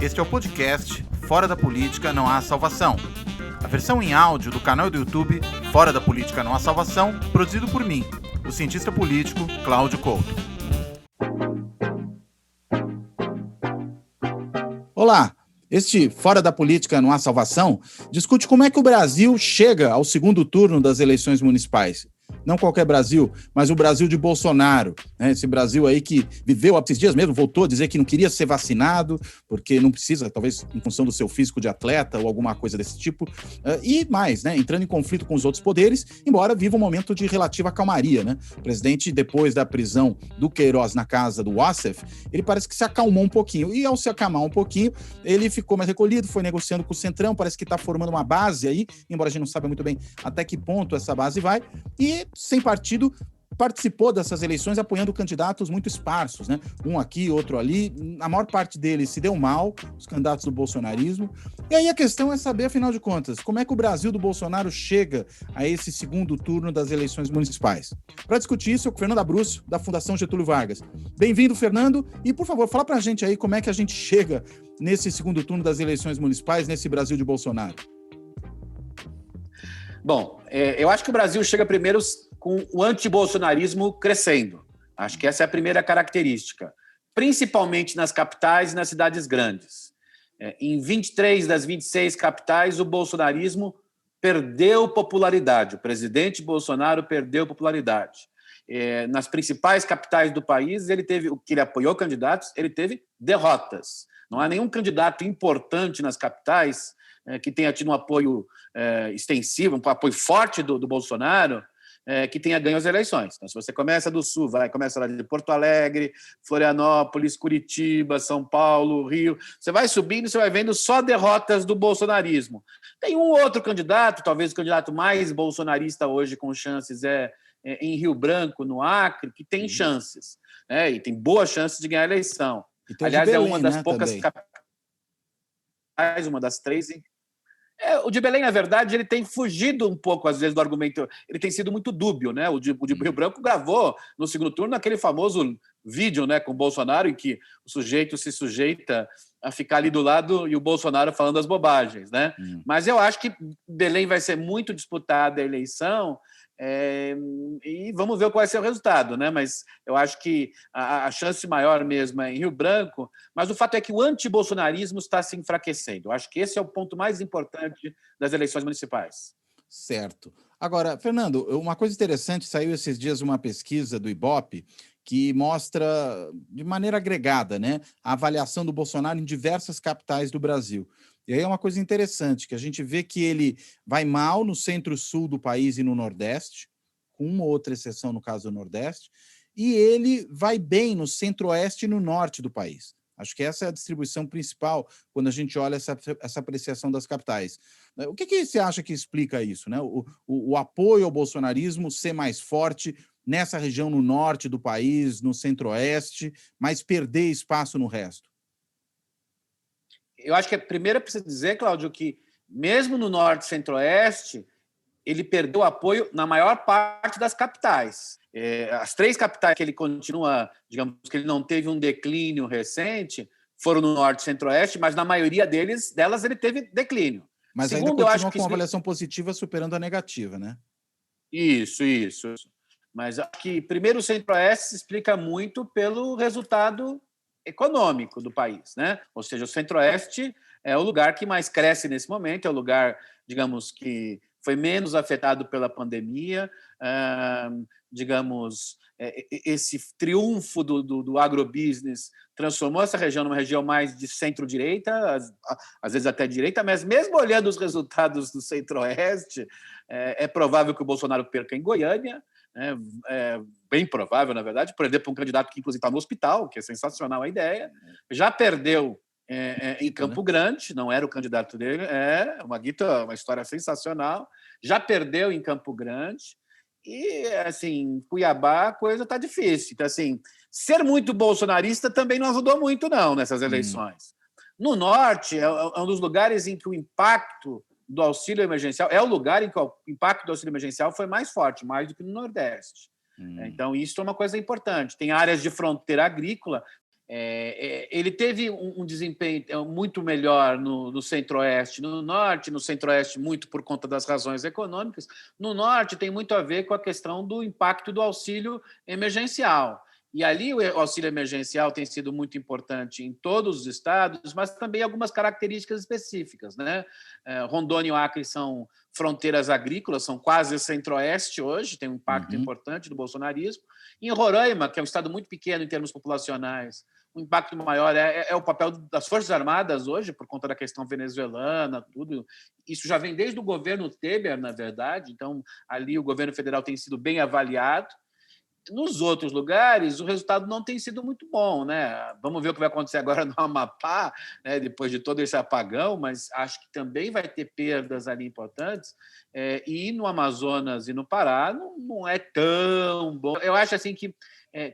Este é o podcast Fora da Política Não Há Salvação. A versão em áudio do canal do YouTube Fora da Política Não Há Salvação, produzido por mim, o cientista político Cláudio Couto. Olá! Este Fora da Política Não Há Salvação discute como é que o Brasil chega ao segundo turno das eleições municipais. Não qualquer Brasil, mas o Brasil de Bolsonaro, né? Esse Brasil aí que viveu há esses dias mesmo, voltou a dizer que não queria ser vacinado, porque não precisa, talvez em função do seu físico de atleta ou alguma coisa desse tipo, e mais, né? Entrando em conflito com os outros poderes, embora viva um momento de relativa calmaria, né? O presidente, depois da prisão do Queiroz na casa do Wassef, ele parece que se acalmou um pouquinho, e ao se acalmar um pouquinho, ele ficou mais recolhido, foi negociando com o Centrão, parece que está formando uma base aí, embora a gente não saiba muito bem até que ponto essa base vai, e sem partido, participou dessas eleições apoiando candidatos muito esparsos, né? Um aqui, outro ali. A maior parte deles se deu mal, os candidatos do bolsonarismo. E aí a questão é saber, afinal de contas, como é que o Brasil do Bolsonaro chega a esse segundo turno das eleições municipais. Para discutir isso, é o Fernando Abrúcio, da Fundação Getúlio Vargas. Bem-vindo, Fernando. E, por favor, fala para a gente aí como é que a gente chega nesse segundo turno das eleições municipais, nesse Brasil de Bolsonaro. Bom, eu acho que o Brasil chega primeiro com o antibolsonarismo crescendo. Acho que essa é a primeira característica, principalmente nas capitais e nas cidades grandes. Em 23 das 26 capitais, o bolsonarismo perdeu popularidade. O presidente Bolsonaro perdeu popularidade. Nas principais capitais do país, ele apoiou candidatos, ele teve derrotas. Não há nenhum candidato importante nas capitais que tenha tido um apoio extensivo, um apoio forte do Bolsonaro, que tenha ganho as eleições. Então, se você começa do Sul, começa lá de Porto Alegre, Florianópolis, Curitiba, São Paulo, Rio, você vai subindo e você vai vendo só derrotas do bolsonarismo. Tem um outro candidato, talvez o candidato mais bolsonarista hoje com chances em Rio Branco, no Acre, que tem chances, né? E tem boas chances de ganhar a eleição. Aliás, Belém, é uma das poucas capitais, uma das três. O de Belém, na verdade, ele tem fugido um pouco, às vezes, do argumento. Ele tem sido muito dúbio, né? O de Rio Branco gravou, no segundo turno, aquele famoso vídeo, né, com o Bolsonaro, em que o sujeito se sujeita a ficar ali do lado e o Bolsonaro falando as bobagens, né? Mas eu acho que Belém vai ser muito disputada a eleição, e vamos ver qual vai ser o resultado, né? Mas eu acho que a chance maior mesmo é em Rio Branco, mas o fato é que o antibolsonarismo está se enfraquecendo. Eu acho que esse é o ponto mais importante das eleições municipais. Certo. Agora, Fernando, uma coisa interessante, saiu esses dias uma pesquisa do Ibope que mostra, de maneira agregada, né, a avaliação do Bolsonaro em diversas capitais do Brasil. E aí é uma coisa interessante, que a gente vê que ele vai mal no centro-sul do país e no Nordeste, com uma ou outra exceção no caso do Nordeste, e ele vai bem no Centro-Oeste e no Norte do país. Acho que essa é a distribuição principal quando a gente olha essa apreciação das capitais. O que você acha que explica isso, né? O apoio ao bolsonarismo ser mais forte nessa região no norte do país, no Centro-Oeste, mas perder espaço no resto? Eu acho que primeiro é preciso dizer, Cláudio, que mesmo no Norte e Centro-Oeste, ele perdeu apoio na maior parte das capitais. As três capitais que ele continua, digamos que ele não teve um declínio recente, foram no Norte e Centro-Oeste, mas na maioria delas ele teve declínio. Mas segundo, ainda eu continua acho que com uma avaliação positiva superando a negativa, né? Isso. Mas acho que, primeiro, o Centro-Oeste se explica muito pelo resultado econômico do país, né? Ou seja, o Centro-Oeste é o lugar que mais cresce nesse momento, é o lugar, digamos, que foi menos afetado pela pandemia, digamos, esse triunfo do agrobusiness transformou essa região numa região mais de centro-direita, às vezes até direita, mas mesmo olhando os resultados do Centro-Oeste, é provável que o Bolsonaro perca em Goiânia, bem provável, na verdade, perder para um candidato que, inclusive, está no hospital, que é sensacional a ideia. Já perdeu em Campo Grande, não era o candidato dele, uma história sensacional. Já perdeu em Campo Grande e, assim, Cuiabá, a coisa está difícil. Então, assim, ser muito bolsonarista também não ajudou muito, não, nessas eleições. No Norte, é um dos lugares em que o impacto do auxílio emergencial é o lugar em que o impacto do auxílio emergencial foi mais forte, mais do que no Nordeste. Então, isso é uma coisa importante. Tem áreas de fronteira agrícola. Ele teve um desempenho muito melhor no Centro-Oeste, no Norte. No Centro-Oeste, muito por conta das razões econômicas. No Norte, tem muito a ver com a questão do impacto do auxílio emergencial. E ali o auxílio emergencial tem sido muito importante em todos os estados, mas também algumas características específicas, né? Rondônia e Acre são fronteiras agrícolas, são quase Centro-Oeste hoje, tem um impacto importante do bolsonarismo. Em Roraima, que é um estado muito pequeno em termos populacionais, o impacto maior é o papel das Forças Armadas hoje, por conta da questão venezuelana, tudo. Isso já vem desde o governo Temer, na verdade, então ali o governo federal tem sido bem avaliado. Nos outros lugares, o resultado não tem sido muito bom, né? Vamos ver o que vai acontecer agora no Amapá, né? Depois de todo esse apagão, mas acho que também vai ter perdas ali importantes. E no Amazonas e no Pará não é tão bom. Eu acho assim que,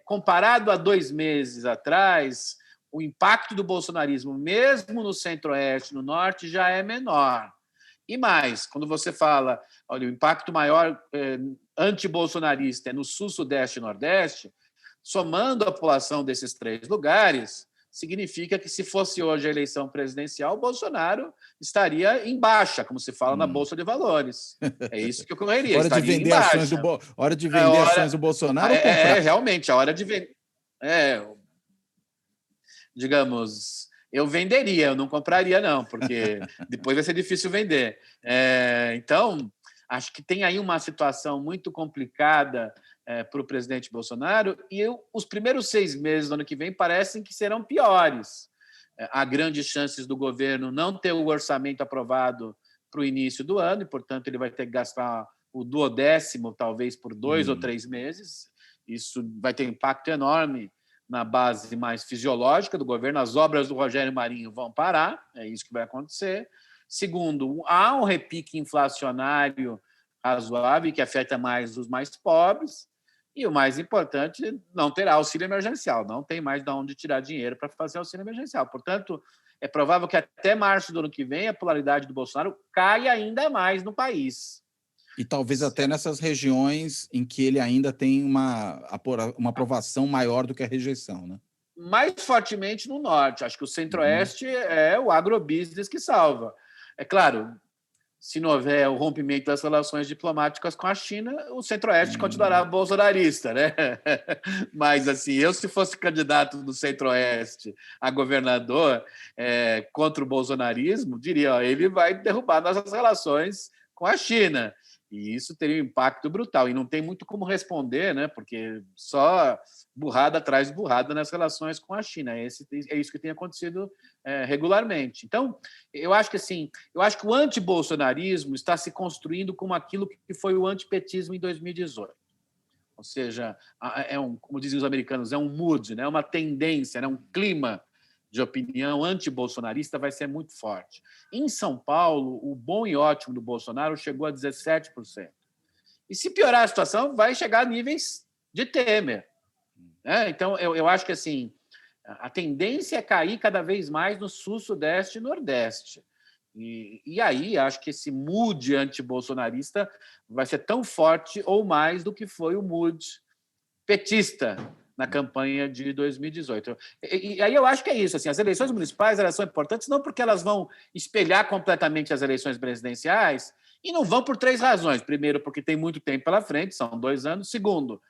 comparado a 2 meses atrás, o impacto do bolsonarismo, mesmo no Centro-Oeste, no Norte, já é menor. E mais, quando você fala, olha, o impacto maior antibolsonarista é no Sul, Sudeste e Nordeste, somando a população desses 3 lugares, significa que, se fosse hoje a eleição presidencial, o Bolsonaro estaria em baixa, como se fala na Bolsa de Valores. É isso que ocorreria. Hora de vender ações ações do Bolsonaro ou comprar? Realmente, a hora de vender. Digamos, eu venderia, eu não compraria, não, porque depois vai ser difícil vender. Então, acho que tem aí uma situação muito complicada para o presidente Bolsonaro, e os primeiros 6 meses do ano que vem parecem que serão piores. Há grandes chances do governo não ter o orçamento aprovado para o início do ano, e, portanto, ele vai ter que gastar o 1/10, talvez, por 2 ou 3 meses. Isso vai ter impacto enorme na base mais fisiológica do governo. As obras do Rogério Marinho vão parar, é isso que vai acontecer. Segundo, há um repique inflacionário razoável que afeta mais os mais pobres. E o mais importante, não terá auxílio emergencial, não tem mais de onde tirar dinheiro para fazer auxílio emergencial. Portanto, é provável que até março do ano que vem a polaridade do Bolsonaro caia ainda mais no país. E talvez até nessas regiões em que ele ainda tem uma aprovação maior do que a rejeição, né? Mais fortemente no Norte. Acho que o Centro-Oeste é o agrobusiness que salva. É claro, se não houver o rompimento das relações diplomáticas com a China, o Centro-Oeste continuará bolsonarista, né? Mas, assim, eu, se fosse candidato do Centro-Oeste a governador contra o bolsonarismo, diria, ele vai derrubar nossas relações com a China. E isso teria um impacto brutal. E não tem muito como responder, né? Porque só burrada atrás de burrada nas relações com a China. É isso que tem acontecido regularmente. Então, eu acho que o antibolsonarismo está se construindo como aquilo que foi o antipetismo em 2018. Ou seja, como dizem os americanos, é um mood, né? Uma tendência, né? Um clima de opinião antibolsonarista vai ser muito forte. Em São Paulo, o bom e ótimo do Bolsonaro chegou a 17%. E, se piorar a situação, vai chegar a níveis de Temer. Então, eu acho que a tendência é cair cada vez mais no Sul, Sudeste e Nordeste. E aí, acho que esse mood antibolsonarista vai ser tão forte ou mais do que foi o mood petista na campanha de 2018. E aí eu acho que é isso. As eleições municipais, elas são importantes não porque elas vão espelhar completamente as eleições presidenciais, e não vão por 3 razões. Primeiro, porque tem muito tempo pela frente, são 2 anos. Segundo,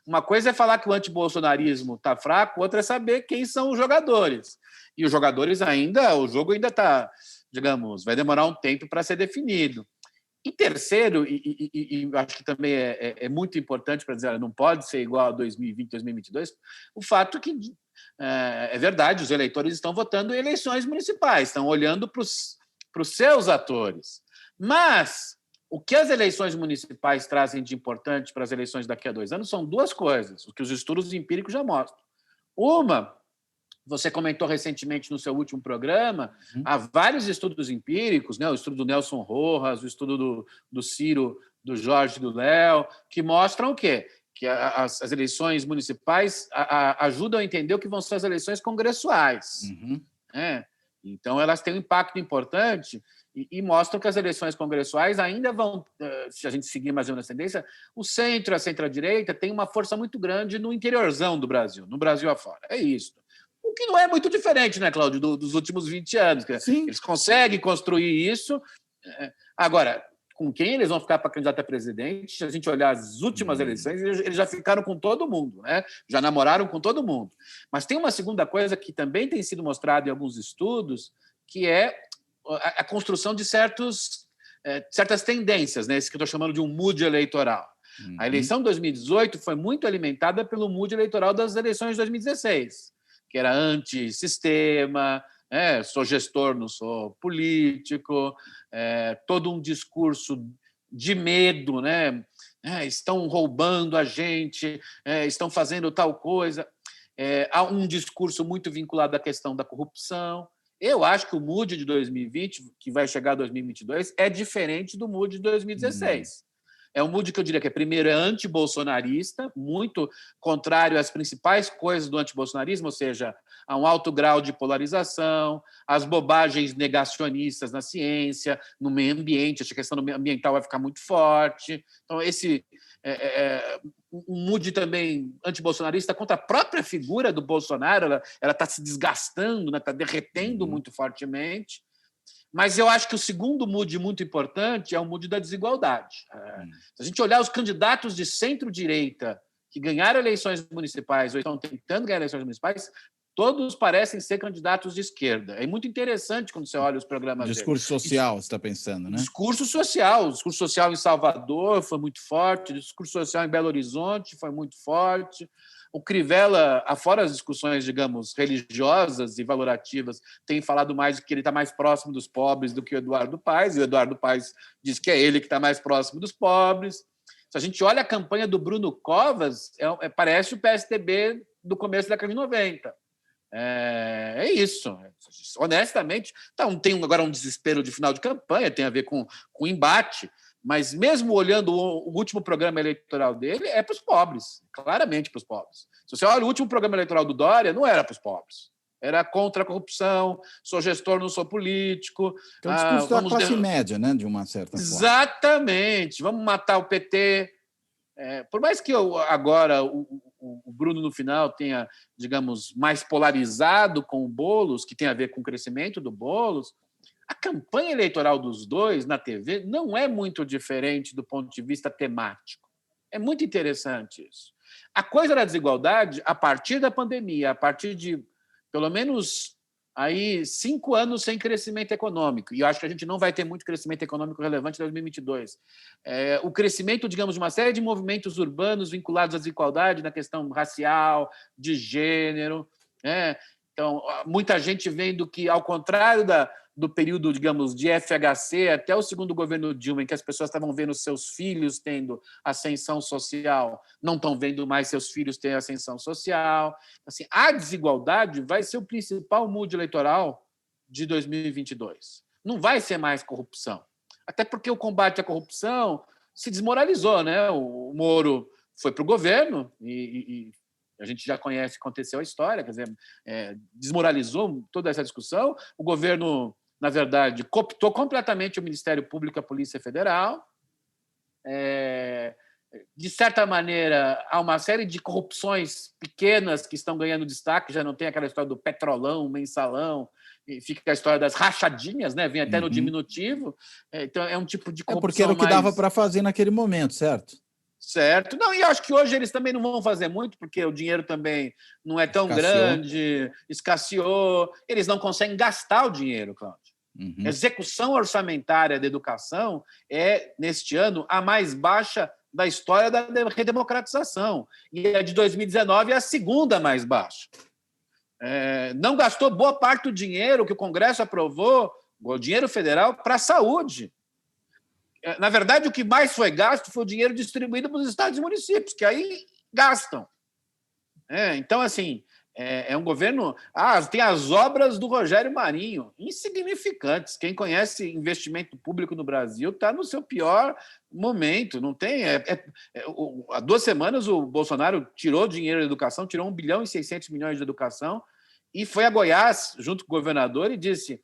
uma coisa é falar que o antibolsonarismo está fraco, outra é saber quem são os jogadores. E os jogadores o jogo ainda está, digamos, vai demorar um tempo para ser definido. E terceiro, e acho que também é muito importante para dizer, não pode ser igual a 2020, 2022, o fato que é verdade, os eleitores estão votando em eleições municipais, estão olhando para os seus atores. Mas o que as eleições municipais trazem de importante para as eleições daqui a 2 anos são 2 coisas, o que os estudos empíricos já mostram. Uma, você comentou recentemente no seu último programa, há vários estudos empíricos, né? O estudo do Nelson Rojas, o estudo do Ciro, do Jorge e do Léo, que mostram o quê? Que as eleições municipais ajudam a entender o que vão ser as eleições congressuais. Então, elas têm um impacto importante e mostram que as eleições congressuais ainda vão, se a gente seguir mais ou menos a tendência, o centro e a centro-direita têm uma força muito grande no interiorzão do Brasil, no Brasil afora. É isso. O que não é muito diferente, né, Cláudio, dos últimos 20 anos. Sim. Eles conseguem construir isso. Agora, com quem eles vão ficar para candidato a presidente? Se a gente olhar as últimas eleições, eles já ficaram com todo mundo, né? Já namoraram com todo mundo. Mas tem uma segunda coisa que também tem sido mostrada em alguns estudos, que é a construção de certas tendências, né? Esse que eu estou chamando de um mood eleitoral. A eleição de 2018 foi muito alimentada pelo mood eleitoral das eleições de 2016, que era antissistema, sou gestor, não sou político, todo um discurso de medo, né? Estão roubando a gente, estão fazendo tal coisa. Há um discurso muito vinculado à questão da corrupção. Eu acho que o mood de 2020, que vai chegar a 2022, é diferente do mood de 2016. É um mood que eu diria que primeiro é antibolsonarista, muito contrário às principais coisas do antibolsonarismo, ou seja, a um alto grau de polarização, às bobagens negacionistas na ciência, no meio ambiente, a questão ambiental vai ficar muito forte. Então, esse um mood também antibolsonarista contra a própria figura do Bolsonaro, ela está se desgastando, está derretendo muito fortemente. Mas eu acho que o segundo mood muito importante é o mood da desigualdade. Se a gente olhar os candidatos de centro-direita que ganharam eleições municipais ou estão tentando ganhar eleições municipais, todos parecem ser candidatos de esquerda. É muito interessante quando você olha os programas discurso deles. Social, você está pensando, né? Discurso social em Salvador foi muito forte, discurso social em Belo Horizonte foi muito forte. O Crivella, afora as discussões, digamos, religiosas e valorativas, tem falado mais que ele está mais próximo dos pobres do que o Eduardo Paes, e o Eduardo Paes diz que é ele que está mais próximo dos pobres. Se a gente olha a campanha do Bruno Covas, parece o PSDB do começo da década de 90. É isso. Honestamente, tem agora um desespero de final de campanha, tem a ver com embate, mas mesmo olhando o último programa eleitoral dele, é para os pobres, claramente para os pobres. Se você olha o último programa eleitoral do Dória, não era para os pobres. Era contra a corrupção, sou gestor, não sou político. É o discurso da classe média, né, de uma certa forma. Exatamente. Vamos matar o PT. Por mais que agora o Bruno, no final, tenha, digamos, mais polarizado com o Boulos, que tem a ver com o crescimento do Boulos, a campanha eleitoral dos dois na TV não é muito diferente do ponto de vista temático. É muito interessante isso. A coisa da desigualdade, a partir da pandemia, a partir de, pelo menos, aí 5 anos sem crescimento econômico, e eu acho que a gente não vai ter muito crescimento econômico relevante em 2022. O crescimento, digamos, de uma série de movimentos urbanos vinculados à desigualdade na questão racial, de gênero. Então, muita gente vendo que, ao contrário do período, digamos, de FHC até o segundo governo Dilma, em que as pessoas estavam vendo seus filhos tendo ascensão social, não estão vendo mais seus filhos terem ascensão social. Assim, a desigualdade vai ser o principal mood eleitoral de 2022. Não vai ser mais corrupção. Até porque o combate à corrupção se desmoralizou, né? O Moro foi para o governo e a gente já conhece, aconteceu a história, quer dizer, desmoralizou toda essa discussão. O governo, na verdade, cooptou completamente o Ministério Público e a Polícia Federal. De certa maneira, há uma série de corrupções pequenas que estão ganhando destaque, já não tem aquela história do petrolão, mensalão, e fica a história das rachadinhas, né? Vem até no diminutivo. Então, é um tipo de corrupção. Porque era o que dava para fazer naquele momento, certo? Certo. Não, e acho que hoje eles também não vão fazer muito, porque o dinheiro também não é tão grande, escasseou. Eles não conseguem gastar o dinheiro, Cláudio. A execução orçamentária da educação é, neste ano, a mais baixa da história da redemocratização. E a de 2019 é a segunda mais baixa. Não gastou boa parte do dinheiro que o Congresso aprovou, o dinheiro federal, para a saúde. Na verdade, o que mais foi gasto foi o dinheiro distribuído para os estados e municípios, que aí gastam. Então, assim, é um governo... tem as obras do Rogério Marinho, insignificantes. Quem conhece investimento público no Brasil está no seu pior momento. Não tem... há 2 semanas, o Bolsonaro tirou dinheiro da educação, tirou 1 bilhão e 600 milhões de educação, e foi a Goiás, junto com o governador, e disse...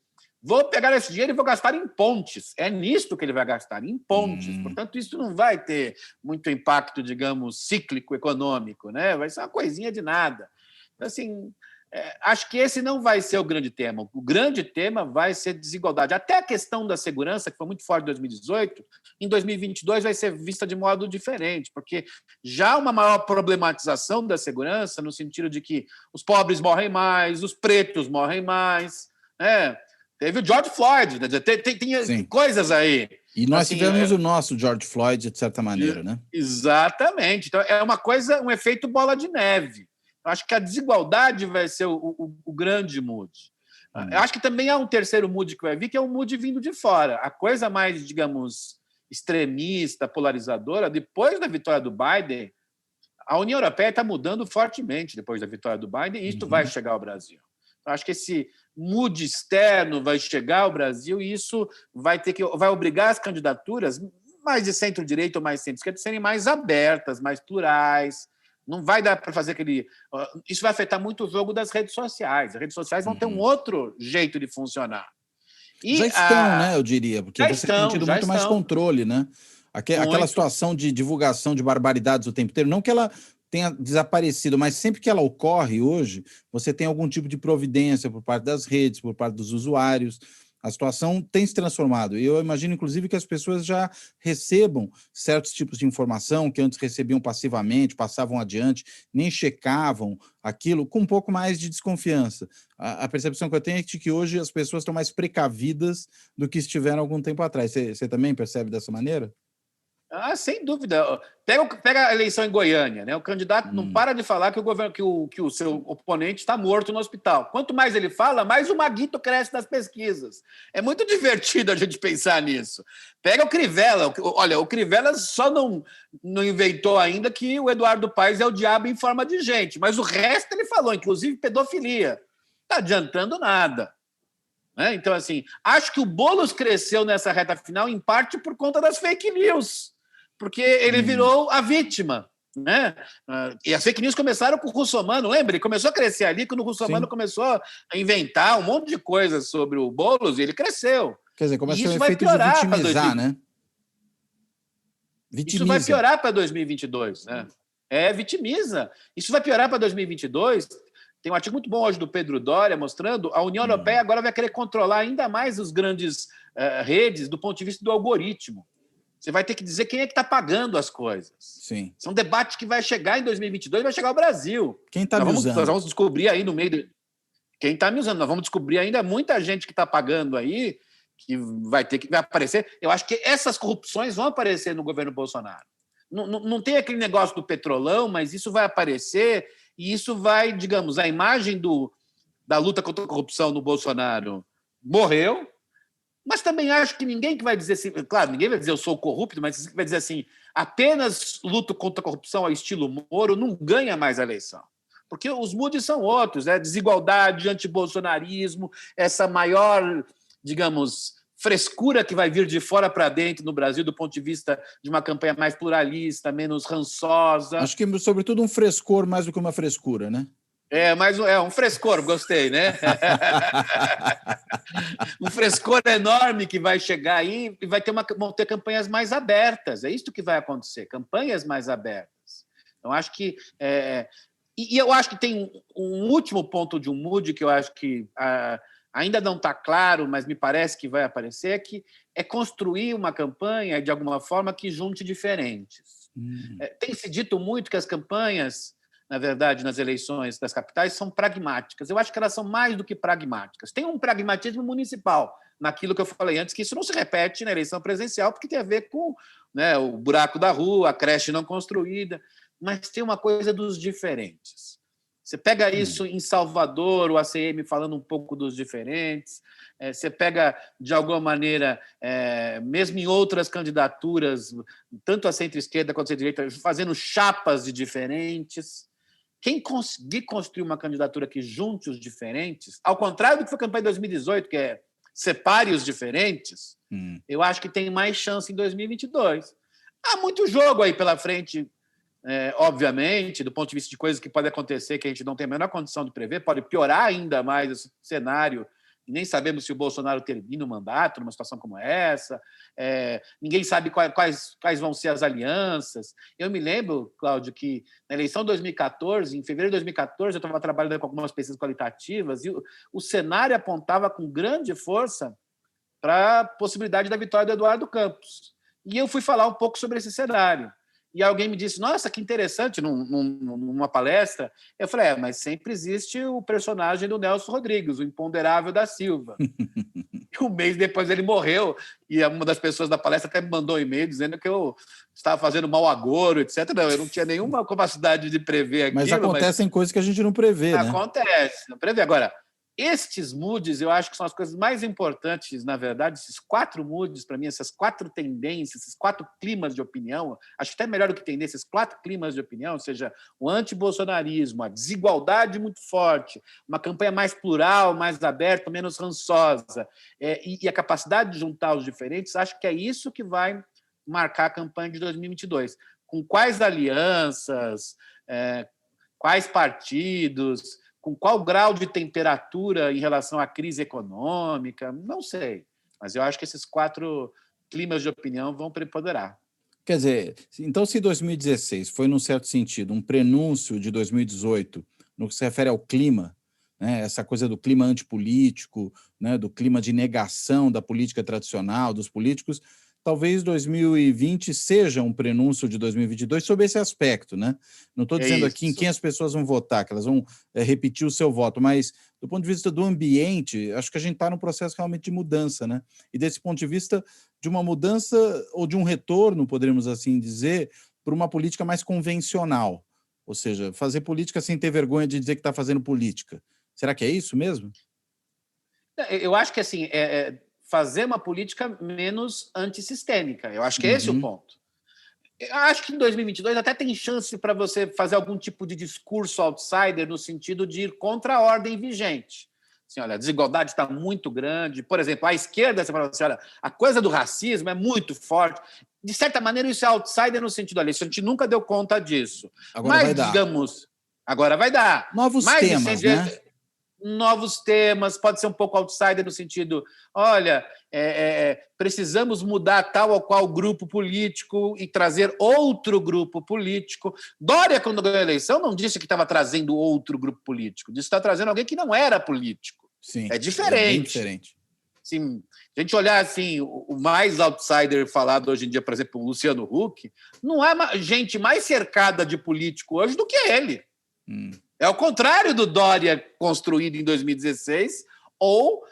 Vou pegar esse dinheiro e vou gastar em pontes. É nisto que ele vai gastar, em pontes. Portanto, isso não vai ter muito impacto, digamos, cíclico econômico, né? Vai ser uma coisinha de nada. Então, assim, Acho que esse não vai ser o grande tema. O grande tema vai ser desigualdade. Até a questão da segurança, que foi muito forte em 2018, em 2022 vai ser vista de modo diferente, porque já há uma maior problematização da segurança, no sentido de que os pobres morrem mais, os pretos morrem mais. Né? Teve o George Floyd, né? Tem coisas aí. E nós tivemos o nosso George Floyd, de certa maneira, né? Exatamente. Então, é uma coisa, um efeito bola de neve. Acho que a desigualdade vai ser o grande mood. Eu acho que também há um terceiro mood que vai vir, que é um mood vindo de fora. A coisa mais, digamos, extremista, polarizadora, depois da vitória do Biden, a União Europeia está mudando fortemente depois da vitória do Biden, e isso vai chegar ao Brasil. Eu acho que esse mood externo vai chegar ao Brasil e isso vai obrigar as candidaturas mais de centro-direita ou mais centro-esquerda a serem mais abertas, mais plurais. Não vai dar para fazer aquele... Isso vai afetar muito o jogo das redes sociais. As redes sociais vão ter um outro jeito de funcionar. E já estão, né, eu diria, porque você tem tido muito mais controle, né? Aquela situação de divulgação de barbaridades o tempo inteiro, não que ela tenha desaparecido, mas sempre que ela ocorre hoje, você tem algum tipo de providência por parte das redes, por parte dos usuários. A situação tem se transformado. E eu imagino, inclusive, que as pessoas já recebam certos tipos de informação que antes recebiam passivamente, passavam adiante, nem checavam aquilo, com um pouco mais de desconfiança. A percepção que eu tenho é de que hoje as pessoas estão mais precavidas do que estiveram algum tempo atrás. Você também percebe dessa maneira? Sem dúvida. Pega a eleição em Goiânia, né? O candidato não para de falar que o seu oponente está morto no hospital. Quanto mais ele fala, mais o maguito cresce nas pesquisas. É muito divertido a gente pensar nisso. Pega o Crivella. Olha, o Crivella só não inventou ainda que o Eduardo Paes é o diabo em forma de gente, mas o resto ele falou, inclusive pedofilia. Não está adiantando nada. Então, assim, acho que o Boulos cresceu nessa reta final, em parte por conta das fake news, porque ele virou a vítima. Né? E as fake news começaram com o Russomano, lembra? Ele começou a crescer ali quando o Russomano começou a inventar um monte de coisas sobre o Boulos e ele cresceu. Quer dizer, começa a ter um efeito de vitimizar, né? Vitimiza. Isso vai piorar para 2022. Né? Vitimiza. Isso vai piorar para 2022. Tem um artigo muito bom hoje do Pedro Doria mostrando a União Europeia agora vai querer controlar ainda mais as grandes redes do ponto de vista do algoritmo. Você vai ter que dizer quem é que está pagando as coisas. Sim. São debates que vai chegar em 2022, vai chegar ao Brasil. Quem está me usando? Nós vamos descobrir aí no meio... Quem está me usando. Nós vamos descobrir ainda muita gente que está pagando aí, que vai aparecer. Eu acho que essas corrupções vão aparecer no governo Bolsonaro. Não tem aquele negócio do petrolão, mas isso vai aparecer e isso vai, digamos, a imagem da luta contra a corrupção no Bolsonaro morreu, mas também acho que ninguém que vai dizer assim, claro, ninguém vai dizer eu sou corrupto, mas vai dizer assim, apenas luto contra a corrupção ao estilo Moro não ganha mais a eleição. Porque os moods são outros, desigualdade, antibolsonarismo, essa maior, digamos, frescura que vai vir de fora para dentro no Brasil do ponto de vista de uma campanha mais pluralista, menos rançosa. Acho que, sobretudo, um frescor mais do que uma frescura, né? Mas um frescor, gostei, né? Um frescor enorme que vai chegar aí e vão ter campanhas mais abertas. É isso que vai acontecer, campanhas mais abertas. Então, acho que... E eu acho que tem um último ponto de um mood que eu acho que ainda não está claro, mas me parece que vai aparecer, que é construir uma campanha, de alguma forma, que junte diferentes. Tem se dito muito que as campanhas, na verdade, nas eleições das capitais, são pragmáticas. Eu acho que elas são mais do que pragmáticas. Tem um pragmatismo municipal, naquilo que eu falei antes, que isso não se repete na eleição presidencial, porque tem a ver com, né, o buraco da rua, a creche não construída, mas tem uma coisa dos diferentes. Você pega isso em Salvador, o ACM falando um pouco dos diferentes, você pega, de alguma maneira, mesmo em outras candidaturas, tanto a centro-esquerda quanto a centro-direita, fazendo chapas de diferentes. Quem conseguir construir uma candidatura que junte os diferentes, ao contrário do que foi a campanha de 2018, que é separe os diferentes, eu acho que tem mais chance em 2022. Há muito jogo aí pela frente, obviamente, do ponto de vista de coisas que podem acontecer que a gente não tem a menor condição de prever, pode piorar ainda mais esse cenário nem sabemos se o Bolsonaro termina o mandato numa situação como essa, ninguém sabe quais vão ser as alianças. Eu me lembro, Cláudio, que na eleição de 2014, em fevereiro de 2014, eu estava trabalhando com algumas pesquisas qualitativas e o cenário apontava com grande força para a possibilidade da vitória do Eduardo Campos. E eu fui falar um pouco sobre esse cenário. E alguém me disse, nossa, que interessante, numa palestra. Eu falei, mas sempre existe o personagem do Nelson Rodrigues, o imponderável da Silva. E um mês depois ele morreu, e uma das pessoas da palestra até me mandou um e-mail dizendo que eu estava fazendo mau agouro, etc. Não, eu não tinha nenhuma capacidade de prever aquilo. Mas acontecem coisas que a gente não prevê, né? Acontece, não prevê. Agora, estes moods, eu acho que são as coisas mais importantes, na verdade, esses 4 moods, para mim, essas 4 tendências, esses 4 climas de opinião, acho que até melhor do que tendência, esses 4 climas de opinião, ou seja, o antibolsonarismo, a desigualdade muito forte, uma campanha mais plural, mais aberta, menos rançosa, e a capacidade de juntar os diferentes, acho que é isso que vai marcar a campanha de 2022. Com quais alianças, quais partidos, com qual grau de temperatura em relação à crise econômica, não sei. Mas eu acho que esses 4 climas de opinião vão preponderar. Quer dizer, então se 2016 foi, num certo sentido, um prenúncio de 2018 no que se refere ao clima, né, essa coisa do clima antipolítico, né, do clima de negação da política tradicional, dos políticos, talvez 2020 seja um prenúncio de 2022 sob esse aspecto, né? Não estou dizendo aqui em quem as pessoas vão votar, que elas vão repetir o seu voto, mas do ponto de vista do ambiente, acho que a gente está num processo realmente de mudança, né? E desse ponto de vista de uma mudança ou de um retorno, poderíamos assim dizer, para uma política mais convencional, ou seja, fazer política sem ter vergonha de dizer que está fazendo política. Será que é isso mesmo? Eu acho que assim fazer uma política menos antissistêmica. Eu acho que é esse o ponto. Eu acho que em 2022 até tem chance para você fazer algum tipo de discurso outsider no sentido de ir contra a ordem vigente. Assim, olha, a desigualdade está muito grande. Por exemplo, a esquerda, você fala assim, olha, a coisa do racismo é muito forte. De certa maneira, isso é outsider no sentido ali. A gente nunca deu conta disso. Agora vai dar. Digamos, agora vai dar. Novos temas, né? Novos temas, pode ser um pouco outsider no sentido, olha, precisamos mudar tal ou qual grupo político e trazer outro grupo político. Dória, quando ganhou a eleição, não disse que estava trazendo outro grupo político, disse que está trazendo alguém que não era político. Sim, é diferente. É bem diferente. Assim, a gente olhar assim, o mais outsider falado hoje em dia, por exemplo, o Luciano Huck, não há gente mais cercada de político hoje do que ele. É o contrário do Dória construído em 2016 ou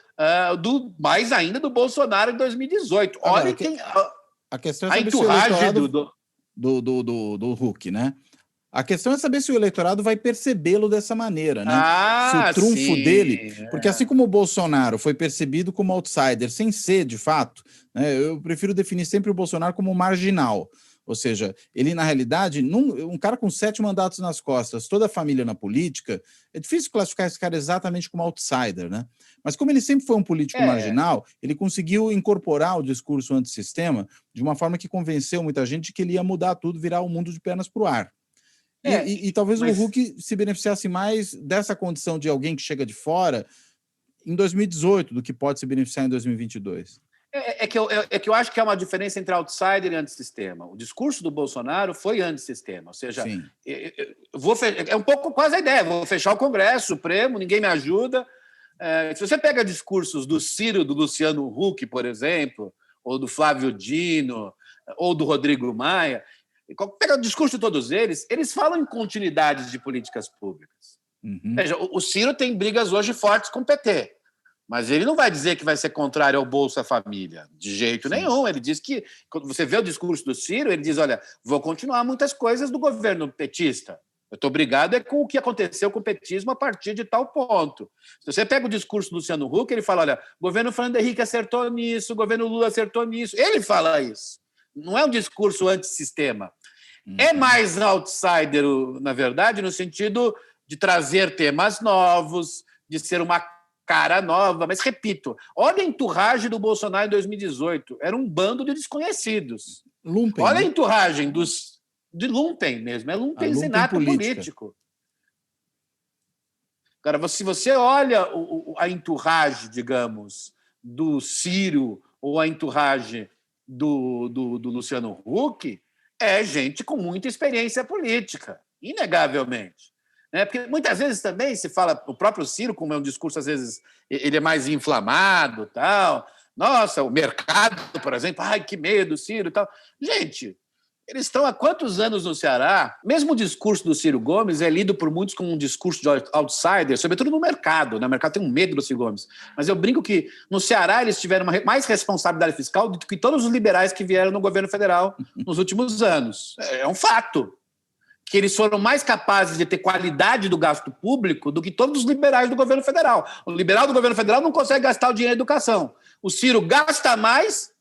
mais ainda do Bolsonaro em 2018. Agora, olha quem a questão é a saber se o entourage eleitorado do Huck, né? A questão é saber se o eleitorado vai percebê-lo dessa maneira, né? Se o trunfo dele... Porque assim como o Bolsonaro foi percebido como outsider, sem ser, de fato, né, eu prefiro definir sempre o Bolsonaro como marginal. Ou seja, ele, na realidade, um cara com 7 mandatos nas costas, toda a família na política, é difícil classificar esse cara exatamente como outsider, né? Mas como ele sempre foi um político marginal, ele conseguiu incorporar o discurso antissistema de uma forma que convenceu muita gente de que ele ia mudar tudo, virar o mundo de pernas para o ar. E talvez o Huck se beneficiasse mais dessa condição de alguém que chega de fora em 2018 do que pode se beneficiar em 2022. É que eu acho que há uma diferença entre outsider e antissistema. O discurso do Bolsonaro foi antissistema, ou seja, é um pouco quase a ideia, vou fechar o Congresso Supremo, ninguém me ajuda. Se você pega discursos do Ciro, do Luciano Huck, por exemplo, ou do Flávio Dino, ou do Rodrigo Maia, pega o discurso de todos eles falam em continuidades de políticas públicas. Veja, o Ciro tem brigas hoje fortes com o PT, mas ele não vai dizer que vai ser contrário ao Bolsa Família, de jeito nenhum. Ele diz que, quando você vê o discurso do Ciro, ele diz, olha, vou continuar muitas coisas do governo petista. Eu estou brigado com o que aconteceu com o petismo a partir de tal ponto. Se você pega o discurso do Luciano Huck, ele fala, olha, o governo Fernando Henrique acertou nisso, o governo Lula acertou nisso. Ele fala isso. Não é um discurso antissistema. É mais outsider, na verdade, no sentido de trazer temas novos, de ser uma cara nova. Mas, repito, olha a entourage do Bolsonaro em 2018. Era um bando de desconhecidos. Lumpen, olha a entouragem de lumpen mesmo. É lumpen zinato político. Agora, se você olha a entourage, digamos, do Ciro ou a entourage do Luciano Huck, é gente com muita experiência política, inegavelmente. Né? Porque muitas vezes também se fala, o próprio Ciro, como é um discurso, às vezes, ele é mais inflamado, tal. Nossa, o mercado, por exemplo, ai, que medo, Ciro, tal. Gente, eles estão há quantos anos no Ceará? Mesmo o discurso do Ciro Gomes é lido por muitos como um discurso de outsider, sobretudo no mercado. Né? O mercado tem um medo do Ciro Gomes. Mas eu brinco que no Ceará eles tiveram mais responsabilidade fiscal do que todos os liberais que vieram no governo federal nos últimos anos. É um fato. Que eles foram mais capazes de ter qualidade do gasto público do que todos os liberais do governo federal. O liberal do governo federal não consegue gastar o dinheiro em educação. O Ciro gasta mais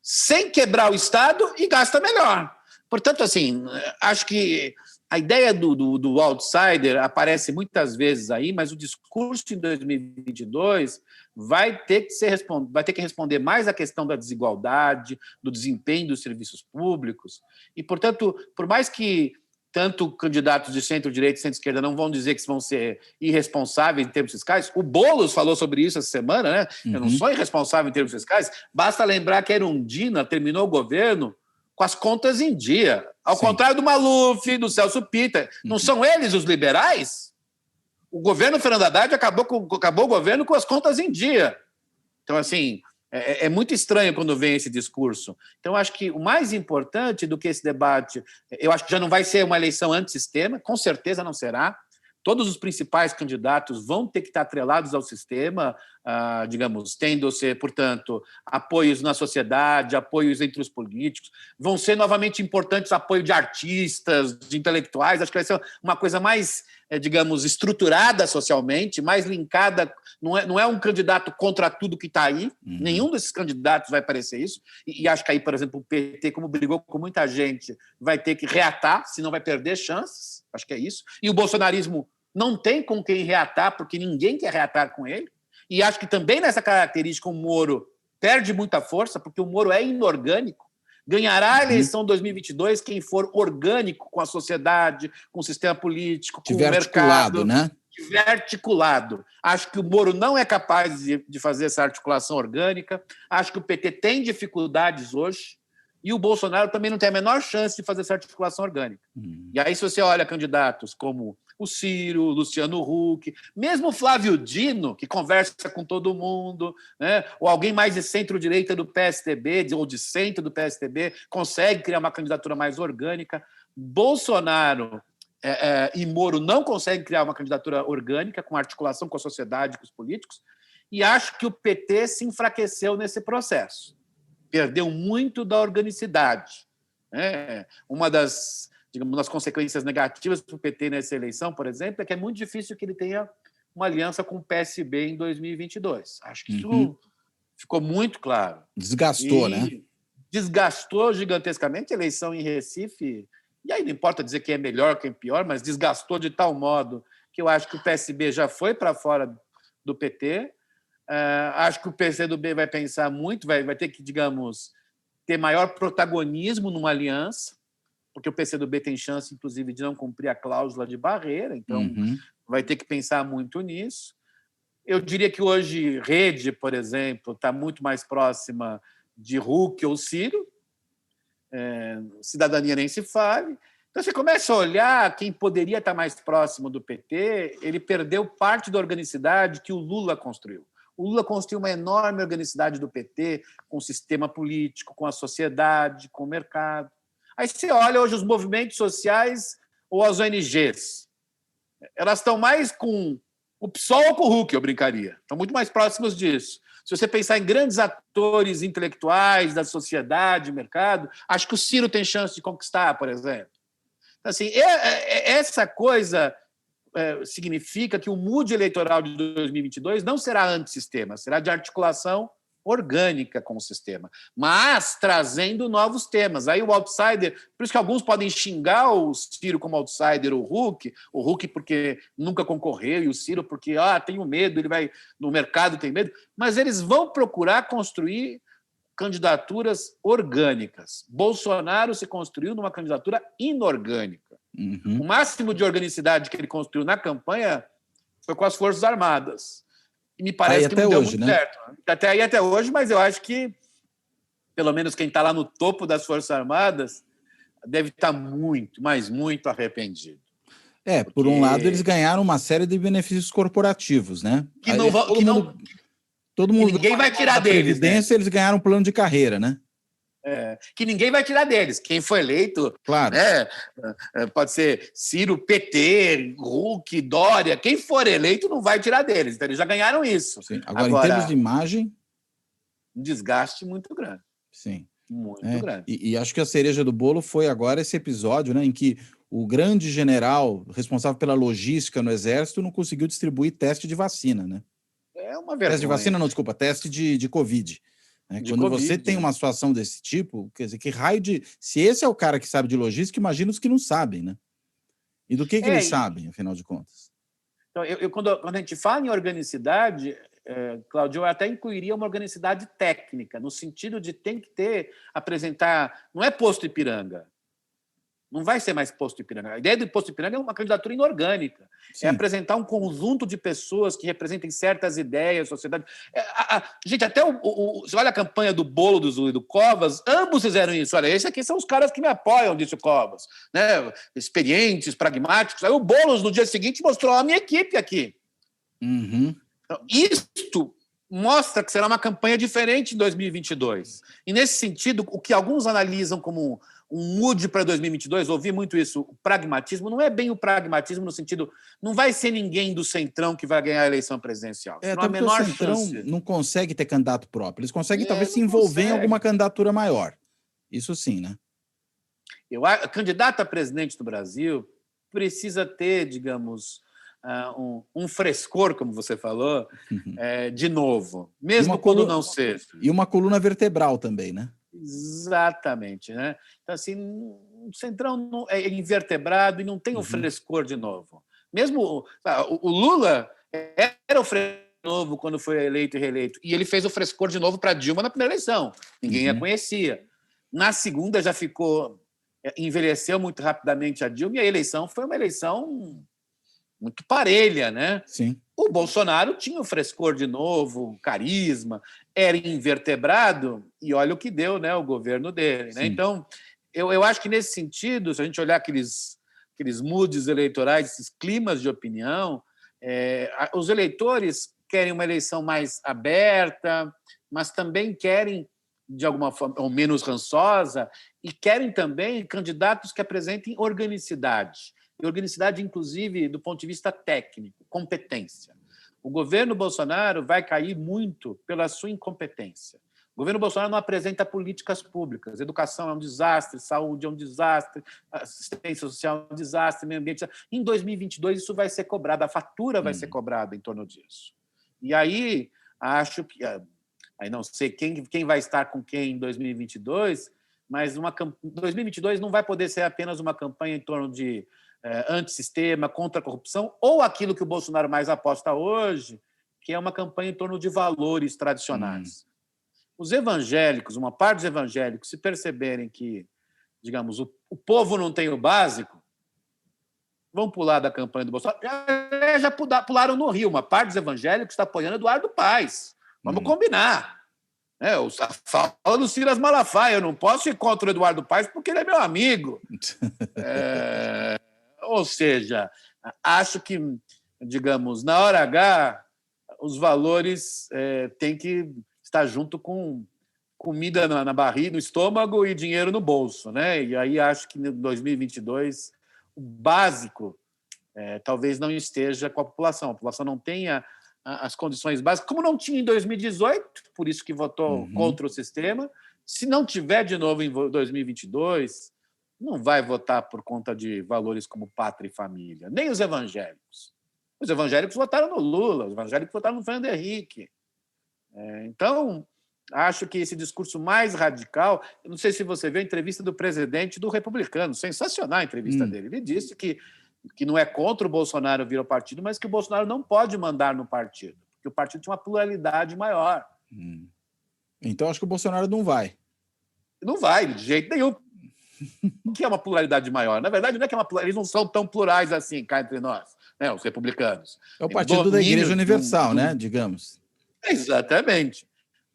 sem quebrar o Estado e gasta melhor. Portanto, assim, acho que a ideia do outsider aparece muitas vezes aí, mas o discurso em 2022 vai ter que responder mais à questão da desigualdade, do desempenho dos serviços públicos. E, portanto, por mais que tanto candidatos de centro-direita e centro-esquerda não vão dizer que vão ser irresponsáveis em termos fiscais. O Boulos falou sobre isso essa semana, né? Eu não sou irresponsável em termos fiscais. Basta lembrar que a Erundina terminou o governo com as contas em dia. Ao contrário do Maluf, do Celso Pitta. Não são eles os liberais? O governo Fernando Haddad acabou o governo com as contas em dia. Então, assim, é muito estranho quando vem esse discurso. Então, acho que o mais importante do que esse debate, eu acho que já não vai ser uma eleição antissistema, com certeza não será. Todos os principais candidatos vão ter que estar atrelados ao sistema, digamos, tendo a ser, portanto, apoios na sociedade, apoios entre os políticos. Vão ser novamente importantes apoio de artistas, de intelectuais. Acho que vai ser uma coisa mais, digamos, estruturada socialmente, mais linkada. Não é um candidato contra tudo que está aí. Nenhum desses candidatos vai parecer isso. E acho que aí, por exemplo, o PT, como brigou com muita gente, vai ter que reatar, senão vai perder chances. Acho que é isso. E o bolsonarismo não tem com quem reatar, porque ninguém quer reatar com ele. E acho que também nessa característica o Moro perde muita força, porque o Moro é inorgânico. Ganhará a eleição 2022 quem for orgânico com a sociedade, com o sistema político, com o mercado. Né? Tiver articulado. Acho que o Moro não é capaz de fazer essa articulação orgânica. Acho que o PT tem dificuldades hoje. E o Bolsonaro também não tem a menor chance de fazer essa articulação orgânica. E aí, se você olha candidatos como o Ciro, o Luciano Huck, mesmo o Flávio Dino, que conversa com todo mundo, né? Ou alguém mais de centro-direita do PSDB, ou de centro do PSDB, consegue criar uma candidatura mais orgânica. Bolsonaro e Moro não conseguem criar uma candidatura orgânica, com articulação com a sociedade, com os políticos, e acho que o PT se enfraqueceu nesse processo. Perdeu muito da organicidade. Uma das consequências negativas para o PT nessa eleição, por exemplo, é que é muito difícil que ele tenha uma aliança com o PSB em 2022. Acho que isso ficou muito claro. Desgastou, né? Desgastou gigantescamente a eleição em Recife. E aí não importa dizer quem é melhor, quem é pior, mas desgastou de tal modo que eu acho que o PSB já foi para fora do PT. Acho que o PCdoB vai pensar muito, vai ter que, digamos, ter maior protagonismo numa aliança, porque o PCdoB tem chance, inclusive, de não cumprir a cláusula de barreira, então vai ter que pensar muito nisso. Eu diria que hoje Rede, por exemplo, está muito mais próxima de Huck ou Ciro, Cidadania nem se fale. Então, você começa a olhar quem poderia estar mais próximo do PT, ele perdeu parte da organicidade que o Lula construiu. O Lula construiu uma enorme organicidade do PT, com o sistema político, com a sociedade, com o mercado. Aí você olha hoje os movimentos sociais ou as ONGs. Elas estão mais com o PSOL ou com o Huck, eu brincaria. Estão muito mais próximas disso. Se você pensar em grandes atores intelectuais da sociedade, mercado, acho que o Ciro tem chance de conquistar, por exemplo. Então, assim, essa coisa significa que o mood eleitoral de 2022 não será antissistema, será de articulação orgânica com o sistema, mas trazendo novos temas. Aí o outsider, por isso que alguns podem xingar o Ciro como outsider, o Huck porque nunca concorreu, e o Ciro porque tenho medo, ele vai no mercado, tem medo, mas eles vão procurar construir candidaturas orgânicas. Bolsonaro se construiu numa candidatura inorgânica. O máximo de organicidade que ele construiu na campanha foi com as Forças Armadas. E me parece aí que até não deu hoje, muito né? certo. Até aí, até hoje, mas eu acho que, pelo menos quem está lá no topo das Forças Armadas, deve estar muito, mas muito arrependido. Por um lado, eles Porque ganharam uma série de benefícios corporativos, né? que não vão, Todo que mundo ninguém vai tirar da deles, né? Previdência, eles ganharam um plano de carreira, né? Que ninguém vai tirar deles. Quem foi eleito, Claro. né? Pode ser Ciro, PT, Huck, Dória, quem for eleito não vai tirar deles. Então, eles já ganharam isso. Sim. Agora, em termos de imagem... Um desgaste muito grande. Sim. Muito grande. E acho que a cereja do bolo foi agora esse episódio, né, em que o grande general responsável pela logística no Exército não conseguiu distribuir teste de vacina, né? É uma vergonha. Teste de vacina, não, desculpa, teste de Covid. Né? Quando COVID, você tem uma situação desse tipo, quer dizer, que raio de... Se esse é o cara que sabe de logística, imagina os que não sabem, né? E do que eles sabem, afinal de contas? Então, quando a gente fala em organicidade, Cláudio, eu até incluiria uma organicidade técnica, no sentido de tem que apresentar... Não é posto Ipiranga. Não vai ser mais posto Ipiranga. A ideia do posto Ipiranga é uma candidatura inorgânica. Sim. É apresentar um conjunto de pessoas que representem certas ideias, sociedade. Gente, até você olha a campanha do Bolo e do Covas, ambos fizeram isso. Olha, esses aqui são os caras que me apoiam, disse o Covas. Né? Experientes, pragmáticos. Aí o Boulos, no dia seguinte, mostrou a minha equipe aqui. Uhum. Então, isto mostra que será uma campanha diferente em 2022. E, nesse sentido, o que alguns analisam como um mood para 2022, ouvi muito isso, o pragmatismo, não é bem o pragmatismo no sentido, não vai ser ninguém do Centrão que vai ganhar a eleição presidencial. Não há a menor chance. Não consegue ter candidato próprio. Eles conseguem talvez se envolver em alguma candidatura maior. Isso sim, né? A candidata a presidente do Brasil precisa ter, digamos, um frescor, como você falou, de novo, mesmo quando não seja. E uma coluna vertebral também, né? Exatamente, né? Então, assim, o Centrão é invertebrado e não tem o frescor de novo. Mesmo o Lula era o frescor de novo quando foi eleito e reeleito, e ele fez o frescor de novo para Dilma na primeira eleição. Ninguém a conhecia. Na segunda já envelheceu muito rapidamente a Dilma, e a eleição foi uma eleição muito parelha, né? Sim. O Bolsonaro tinha o frescor de novo, carisma, era invertebrado, e olha o que deu, né, o governo dele. Né? Então, eu acho que, nesse sentido, se a gente olhar aqueles moods eleitorais, esses climas de opinião, os eleitores querem uma eleição mais aberta, mas também querem, de alguma forma, ou menos rançosa, e querem também candidatos que apresentem organicidade. E organicidade, inclusive, do ponto de vista técnico, competência. O governo Bolsonaro vai cair muito pela sua incompetência. O governo Bolsonaro não apresenta políticas públicas. Educação é um desastre, saúde é um desastre, assistência social é um desastre, meio ambiente... Em 2022, isso vai ser cobrado, a fatura vai ser cobrada em torno disso. E aí, acho que... Aí não sei quem vai estar com quem em 2022, mas 2022 não vai poder ser apenas uma campanha em torno de antissistema, contra a corrupção, ou aquilo que o Bolsonaro mais aposta hoje, que é uma campanha em torno de valores tradicionais. Os evangélicos, uma parte dos evangélicos, se perceberem que, digamos, o povo não tem o básico, vão pular da campanha do Bolsonaro. Já pularam no Rio. Uma parte dos evangélicos está apoiando Eduardo Paes. Vamos combinar. Fala do Silas Malafaia. Eu não posso ir contra o Eduardo Paes porque ele é meu amigo. Ou seja, acho que, digamos, na hora H, os valores têm que estar junto com comida na barriga, no estômago e dinheiro no bolso. Né? E aí acho que em 2022 o básico talvez não esteja com a população. A população não tenha as condições básicas, como não tinha em 2018, por isso que votou contra o sistema. Se não tiver de novo em 2022, não vai votar por conta de valores como pátria e família, nem os evangélicos. Os evangélicos votaram no Lula, os evangélicos votaram no Fernando Henrique. Então, acho que esse discurso mais radical... Eu não sei se você viu a entrevista do presidente do Republicano, sensacional a entrevista dele. Ele disse que não é contra o Bolsonaro vir ao partido, mas que o Bolsonaro não pode mandar no partido, porque o partido tinha uma pluralidade maior. Então, acho que o Bolsonaro não vai. Não vai, de jeito nenhum. O que é uma pluralidade maior? Na verdade, não é que é uma pluralidade, eles não são tão plurais assim, cá entre nós. né, os republicanos. É o partido da Igreja Universal, né? Digamos. Exatamente.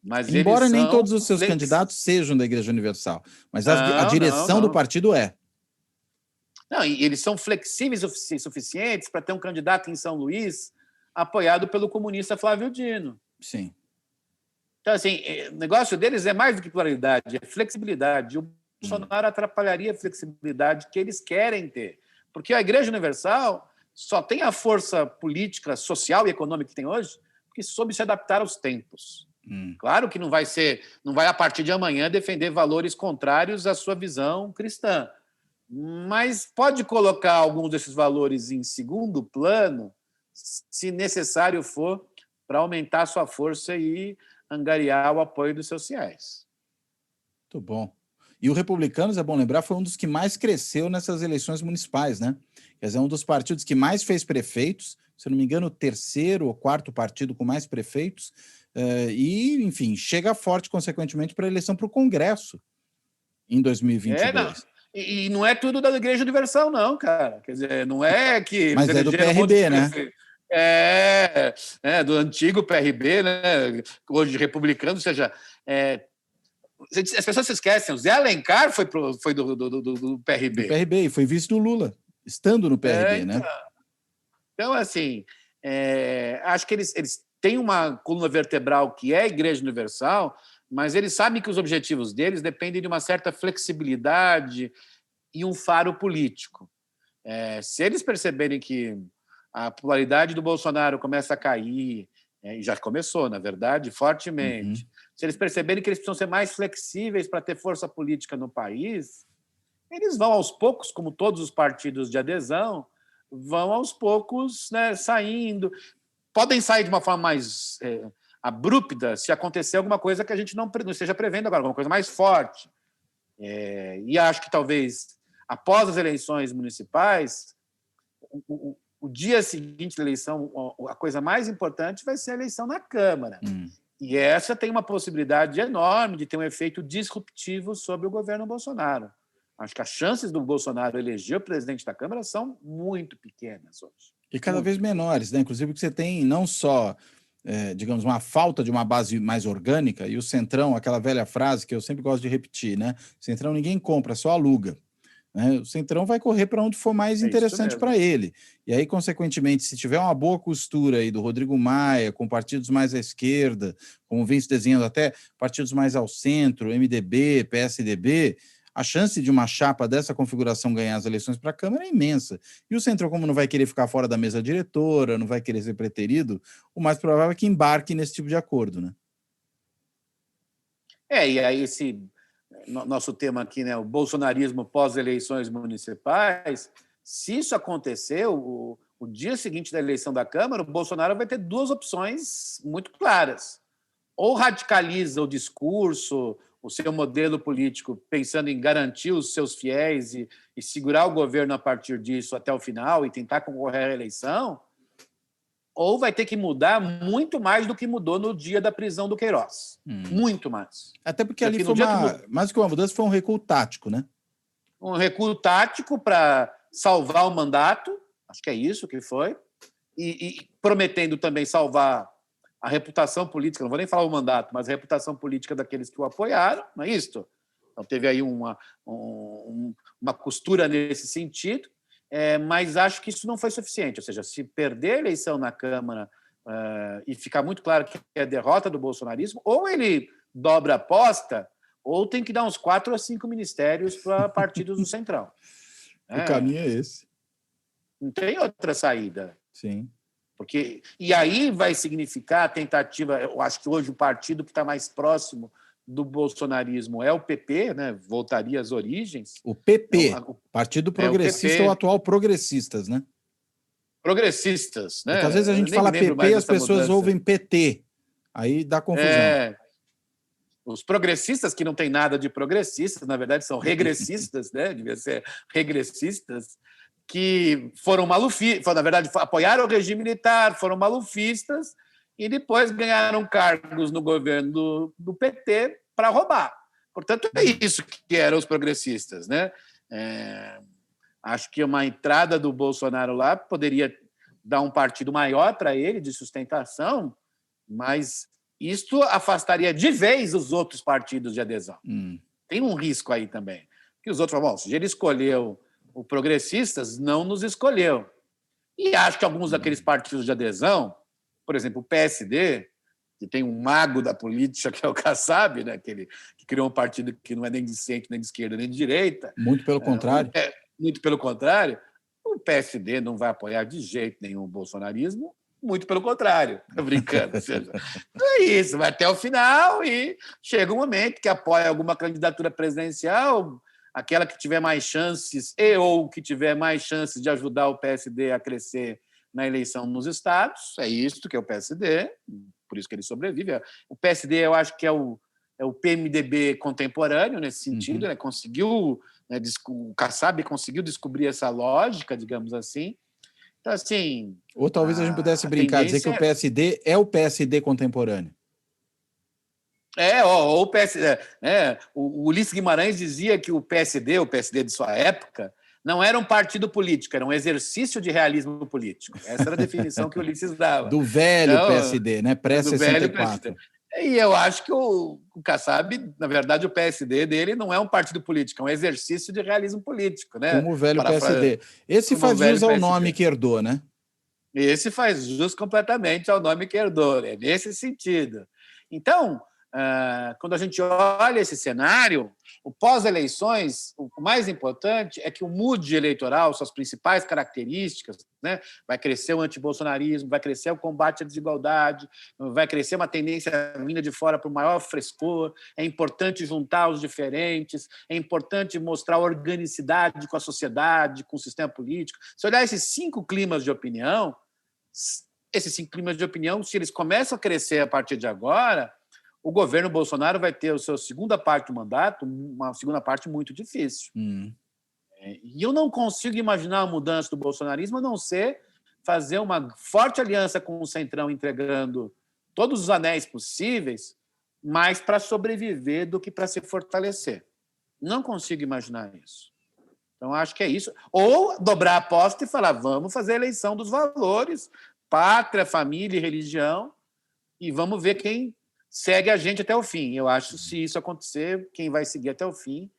Mas Embora eles nem são todos os seus candidatos sejam da Igreja Universal, mas a não, direção do partido é. Não, e eles são flexíveis o suficientes para ter um candidato em São Luís apoiado pelo comunista Flávio Dino. Sim. Então, assim, o negócio deles é mais do que pluralidade, é flexibilidade. O Bolsonaro atrapalharia a flexibilidade que eles querem ter. Porque a Igreja Universal só tem a força política, social e econômica que tem hoje porque soube se adaptar aos tempos. Claro que não vai a partir de amanhã defender valores contrários à sua visão cristã, mas pode colocar alguns desses valores em segundo plano, se necessário for, para aumentar a sua força e angariar o apoio dos seus fiéis. Muito bom. E o Republicanos, é bom lembrar, foi um dos que mais cresceu nessas eleições municipais, né? Quer dizer, um dos partidos que mais fez prefeitos, se não me engano, o terceiro ou quarto partido com mais prefeitos, e, enfim, chega forte, consequentemente, para a eleição para o Congresso em 2022. E não é tudo da Igreja Universal, não, cara. Quer dizer, não é que... Mas é do PRB, né? Do antigo PRB, né? Hoje republicano, ou seja... as pessoas se esquecem, o Zé Alencar foi do PRB. Do PRB, e foi vice do Lula, estando no PRB, né? Então, assim, acho que eles têm uma coluna vertebral que é a Igreja Universal, mas eles sabem que os objetivos deles dependem de uma certa flexibilidade e um faro político. Se eles perceberem que a popularidade do Bolsonaro começa a cair, e já começou, na verdade, fortemente, se eles perceberem que eles precisam ser mais flexíveis para ter força política no país, eles vão aos poucos, como todos os partidos de adesão, vão aos poucos, né, saindo. Podem sair de uma forma mais abrupta se acontecer alguma coisa que a gente não esteja prevendo agora, alguma coisa mais forte. E acho que talvez, após as eleições municipais, o dia seguinte da eleição, a coisa mais importante vai ser a eleição na Câmara. E essa tem uma possibilidade enorme de ter um efeito disruptivo sobre o governo Bolsonaro. Acho que as chances do Bolsonaro eleger o presidente da Câmara são muito pequenas hoje. E cada vez menores, né? Inclusive porque você tem não só, digamos, uma falta de uma base mais orgânica, e o Centrão, aquela velha frase que eu sempre gosto de repetir, né? Centrão ninguém compra, só aluga. Né? O Centrão vai correr para onde for mais interessante para ele. E aí, consequentemente, se tiver uma boa costura aí do Rodrigo Maia, com partidos mais à esquerda, como vem se desenhando até partidos mais ao centro, MDB, PSDB, a chance de uma chapa dessa configuração ganhar as eleições para a Câmara é imensa. E o Centrão, como não vai querer ficar fora da mesa diretora, não vai querer ser preterido, o mais provável é que embarque nesse tipo de acordo, né? E aí esse nosso tema aqui, né, o bolsonarismo pós-eleições municipais, se isso acontecer, o dia seguinte da eleição da Câmara, o Bolsonaro vai ter duas opções muito claras. Ou radicaliza o discurso, o seu modelo político, pensando em garantir os seus fiéis e segurar o governo a partir disso até o final e tentar concorrer à eleição, ou vai ter que mudar muito mais do que mudou no dia da prisão do Queiroz. Muito mais. Até porque ali foi mais do que uma mudança, foi um recuo tático, né? Um recuo tático para salvar o mandato, acho que é isso que foi, e prometendo também salvar a reputação política, não vou nem falar o mandato, mas a reputação política daqueles que o apoiaram, não é isso? Então teve aí uma costura nesse sentido, mas acho que isso não foi suficiente. Ou seja, se perder a eleição na Câmara e ficar muito claro que é a derrota do bolsonarismo, ou ele dobra a aposta, ou tem que dar uns 4 ou 5 ministérios para partidos do Centrão. O caminho é esse. Não tem outra saída. Sim. E aí vai significar a tentativa. Eu acho que hoje o partido que está mais próximo do bolsonarismo é o PP, né? Voltaria às origens. O PP, Partido Progressista, o PP, ou atual Progressistas, né? Progressistas, né? Porque, às vezes a gente fala PP e as pessoas ouvem PT. Aí dá confusão. Os progressistas, que não tem nada de progressistas, na verdade são regressistas, né? Devia ser regressistas, que foram malufistas, na verdade apoiaram o regime militar, foram malufistas e depois ganharam cargos no governo do PT para roubar. Portanto, é isso que eram os progressistas, né? Acho que uma entrada do Bolsonaro lá poderia dar um partido maior para ele, de sustentação, mas isto afastaria de vez os outros partidos de adesão. Tem um risco aí também. Que os outros falam, bom, se ele escolheu o Progressistas, não nos escolheu. E acho que alguns daqueles partidos de adesão, por exemplo, o PSD, que tem um mago da política, que é o Kassab, né, que criou um partido que não é nem de centro, nem de esquerda, nem de direita. Muito pelo contrário. Muito pelo contrário. O PSD não vai apoiar de jeito nenhum o bolsonarismo, muito pelo contrário. Estou brincando. Ou seja, não é isso, vai até o final e chega um momento que apoia alguma candidatura presidencial, aquela que tiver mais chances ou que tiver mais chances de ajudar o PSD a crescer na eleição nos estados. É isso que é o PSD, por isso que ele sobrevive. O PSD, eu acho que é o PMDB contemporâneo nesse sentido, né? Conseguiu, né, o Kassab conseguiu descobrir essa lógica, digamos assim. Então, assim... Ou talvez a gente pudesse brincar, dizer que o PSD é o PSD contemporâneo. Ou o PSD. O Ulisses Guimarães dizia que o PSD de sua época, não era um partido político, era um exercício de realismo político. Essa era a definição que o Ulisses dava. Do velho PSD, né? Pré-64. E eu acho que o Kassab, na verdade, o PSD dele não é um partido político, é um exercício de realismo político, né? Como o velho PSD. Esse faz jus ao nome que herdou, né? Esse faz jus completamente ao nome que herdou, é nesse sentido. Então, quando a gente olha esse cenário, o pós-eleições, o mais importante é que o mood eleitoral, suas principais características, né, vai crescer o antibolsonarismo, vai crescer o combate à desigualdade, vai crescer uma tendência vinda de fora para o maior frescor, é importante juntar os diferentes, é importante mostrar organicidade com a sociedade, com o sistema político. Se olhar esses 5 climas de opinião, se eles começam a crescer a partir de agora, o governo Bolsonaro vai ter a sua segunda parte do mandato, uma segunda parte muito difícil. E eu não consigo imaginar a mudança do bolsonarismo a não ser fazer uma forte aliança com o Centrão, entregando todos os anéis possíveis, mais para sobreviver do que para se fortalecer. Não consigo imaginar isso. Então, acho que é isso. Ou dobrar a aposta e falar, vamos fazer a eleição dos valores, pátria, família e religião, e vamos ver quem segue a gente até o fim. Eu acho que, se isso acontecer, quem vai seguir até o fim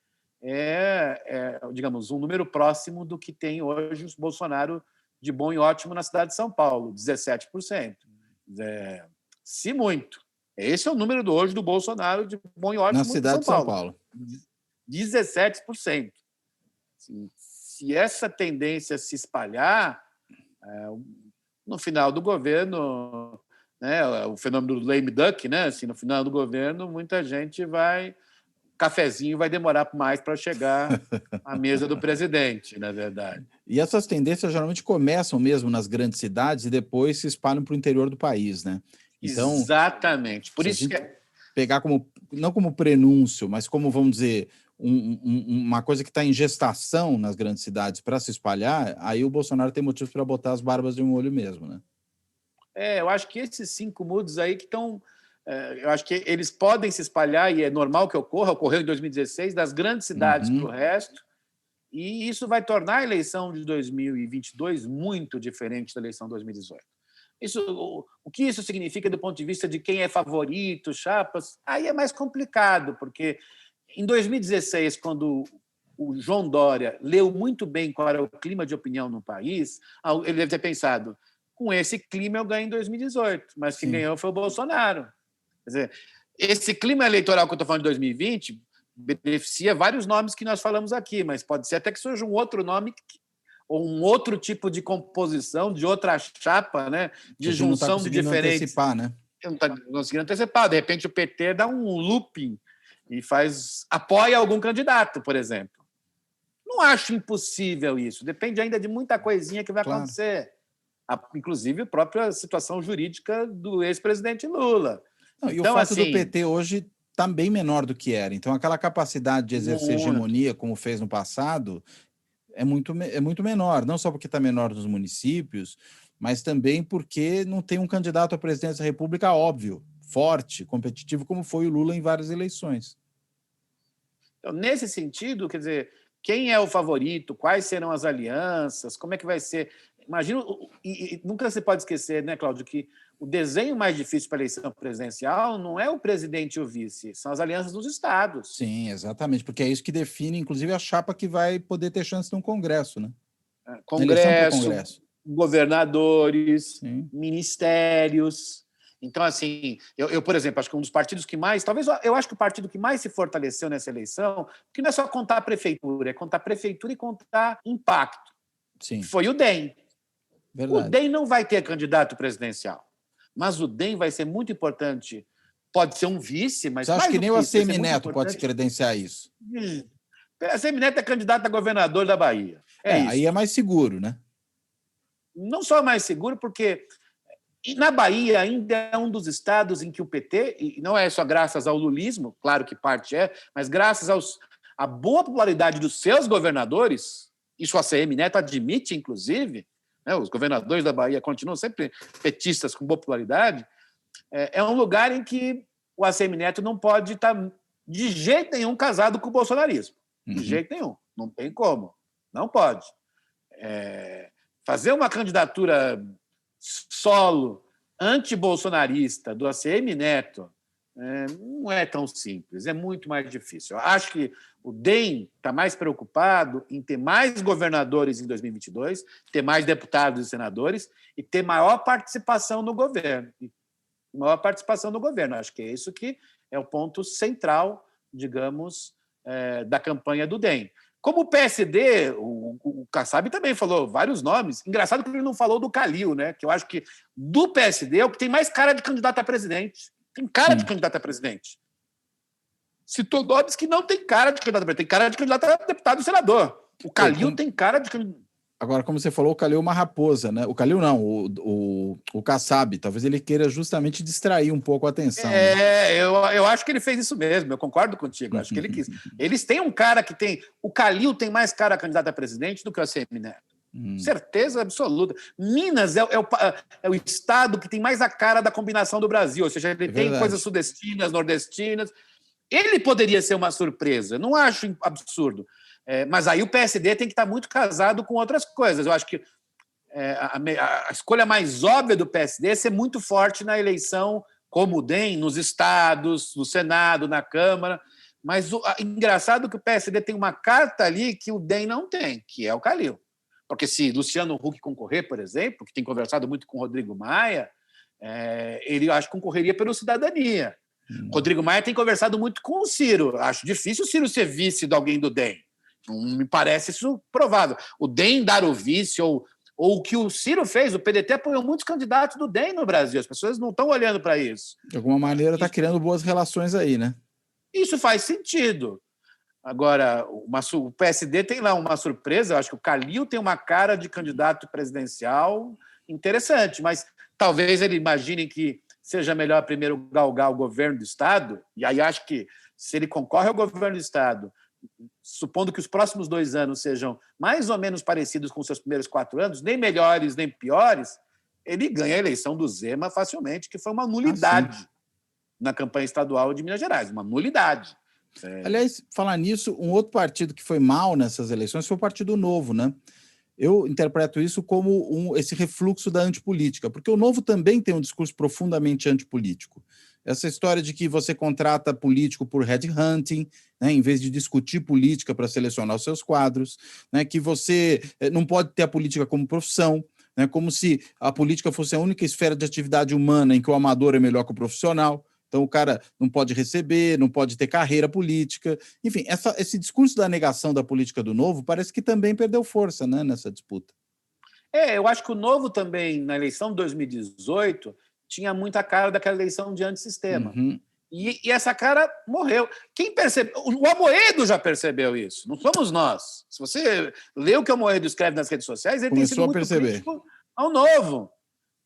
digamos, um número próximo do que tem hoje o Bolsonaro de bom e ótimo na cidade de São Paulo, 17%. Se muito. Esse é o número hoje do Bolsonaro de bom e ótimo na cidade de São Paulo. 17%. Se essa tendência se espalhar, no final do governo... o fenômeno do lame duck, né? Assim, no final do governo, muita gente cafezinho vai demorar mais para chegar à mesa do presidente, na verdade. E essas tendências geralmente começam mesmo nas grandes cidades e depois se espalham para o interior do país, né? Então, exatamente. Por isso pegar não como prenúncio, mas como, vamos dizer, uma coisa que está em gestação nas grandes cidades para se espalhar, aí o Bolsonaro tem motivos para botar as barbas de um olho mesmo, né? Eu acho que esses 5 moods aí que estão... eu acho que eles podem se espalhar, e é normal que ocorreu em 2016, das grandes cidades para o resto, e isso vai tornar a eleição de 2022 muito diferente da eleição de 2018. O que isso significa do ponto de vista de quem é favorito, chapas, aí é mais complicado, porque em 2016, quando o João Dória leu muito bem qual era o clima de opinião no país, ele deve ter pensado... Com esse clima eu ganhei em 2018, mas quem ganhou foi o Bolsonaro. Quer dizer, esse clima eleitoral que eu estou falando de 2020 beneficia vários nomes que nós falamos aqui, mas pode ser até que surja um outro nome ou um outro tipo de composição, de outra chapa, né? De junção de diferentes... Antecipar, né? Não está conseguindo antecipar. De repente o PT dá um looping e apoia algum candidato, por exemplo. Não acho impossível isso. Depende ainda de muita coisinha que vai acontecer. Inclusive a própria situação jurídica do ex-presidente Lula. E o fato do PT hoje está bem menor do que era. Então, aquela capacidade de exercer hegemonia, como fez no passado, é muito menor. Não só porque está menor nos municípios, mas também porque não tem um candidato à presidência da República óbvio, forte, competitivo, como foi o Lula em várias eleições. Então, nesse sentido, quer dizer, quem é o favorito, quais serão as alianças, como é que vai ser... Imagina, e nunca se pode esquecer, né, Cláudio, que o desenho mais difícil para a eleição presidencial não é o presidente e o vice, são as alianças dos estados. Sim, exatamente, porque é isso que define, inclusive, a chapa que vai poder ter chance no Congresso, né? Eleição para o Congresso, Congresso. governadores, Sim. ministérios. Então, assim, eu, por exemplo, acho que um dos partidos que mais, talvez eu acho que o partido que mais se fortaleceu nessa eleição, porque não é só contar a prefeitura, é contar a prefeitura e contar impacto. Sim. Foi o DEM. Verdade. O DEM não vai ter candidato presidencial, mas o DEM vai ser muito importante. Pode ser um vice, mas você acha mais que do nem que o isso, vai ser ACM muito Neto pode se importante. credenciar isso? A ACM Neto é candidato a governador da Bahia. Aí Isso. é mais seguro, né? Não só mais seguro, porque na Bahia ainda é um dos estados em que o PT, e não é só graças ao lulismo, claro que parte é, mas graças à boa popularidade dos seus governadores, isso a ACM Neto admite, inclusive, né, os governadores da Bahia continuam sempre petistas com boa popularidade, é um lugar em que o ACM Neto não pode estar de jeito nenhum casado com o bolsonarismo. De jeito nenhum. Não tem como. Não pode. Fazer uma candidatura solo anti-bolsonarista do ACM Neto não é tão simples, é muito mais difícil. Eu acho que o DEM está mais preocupado em ter mais governadores em 2022, ter mais deputados e senadores e ter maior participação no governo. Maior participação no governo. Acho que é isso que é o ponto central, digamos, da campanha do DEM. Como o PSD, o Kassab também falou vários nomes. Engraçado que ele não falou do Calil, né? Que eu acho que do PSD é o que tem mais cara de candidato a presidente. Tem cara de candidato a presidente. Citou nomes que não tem cara de candidato a presidente, tem cara de candidato a deputado e senador. O Calil tem cara de candidato. Agora, como você falou, o Calil é uma raposa, né? O Calil não, o Kassab. Talvez ele queira justamente distrair um pouco a atenção. Né? Eu acho que ele fez isso mesmo, eu concordo contigo. Acho que ele quis. Eles têm um cara que tem. O Calil tem mais cara a candidato a presidente do que o ACM Neto. Certeza absoluta. Minas é o estado que tem mais a cara da combinação do Brasil, ou seja, ele tem coisas sudestinas, nordestinas. Ele poderia ser uma surpresa, não acho absurdo. Mas aí o PSD tem que estar muito casado com outras coisas. Eu acho que a escolha mais óbvia do PSD é ser muito forte na eleição, como o DEM, nos estados, no Senado, na Câmara. Mas engraçado que o PSD tem uma carta ali que o DEM não tem, que é o Calil. Porque se Luciano Huck concorrer, por exemplo, que tem conversado muito com o Rodrigo Maia, ele, acho que concorreria pelo Cidadania. Rodrigo Maia tem conversado muito com o Ciro. Acho difícil o Ciro ser vice de alguém do DEM. Não me parece isso provável. O DEM dar o vice, ou o que o Ciro fez, o PDT apoiou muitos candidatos do DEM no Brasil. As pessoas não estão olhando para isso. De alguma maneira está criando boas relações aí, né? Isso faz sentido. Agora, o PSD tem lá uma surpresa. Eu acho que o Calil tem uma cara de candidato presidencial interessante, mas talvez ele imagine que seja melhor primeiro galgar o governo do Estado, e aí acho que se ele concorre ao governo do Estado, supondo que os próximos 2 anos sejam mais ou menos parecidos com os seus primeiros 4 anos, nem melhores nem piores, ele ganha a eleição do Zema facilmente, que foi uma nulidade na campanha estadual de Minas Gerais, uma nulidade. Aliás, falar nisso, um outro partido que foi mal nessas eleições foi o Partido Novo, né? Eu interpreto isso como esse refluxo da antipolítica, porque o Novo também tem um discurso profundamente antipolítico. Essa história de que você contrata político por headhunting, né, em vez de discutir política para selecionar os seus quadros, né, que você não pode ter a política como profissão, né, como se a política fosse a única esfera de atividade humana em que o amador é melhor que o profissional. Então, o cara não pode receber, não pode ter carreira política. Enfim, esse discurso da negação da política do Novo parece que também perdeu força, né, nessa disputa. Eu acho que o Novo também, na eleição de 2018, tinha muita cara daquela eleição de antissistema. E essa cara morreu. Quem percebeu? O Amoedo já percebeu isso, não somos nós. Se você lê o que o Amoedo escreve nas redes sociais, ele tem sido muito crítico ao Novo.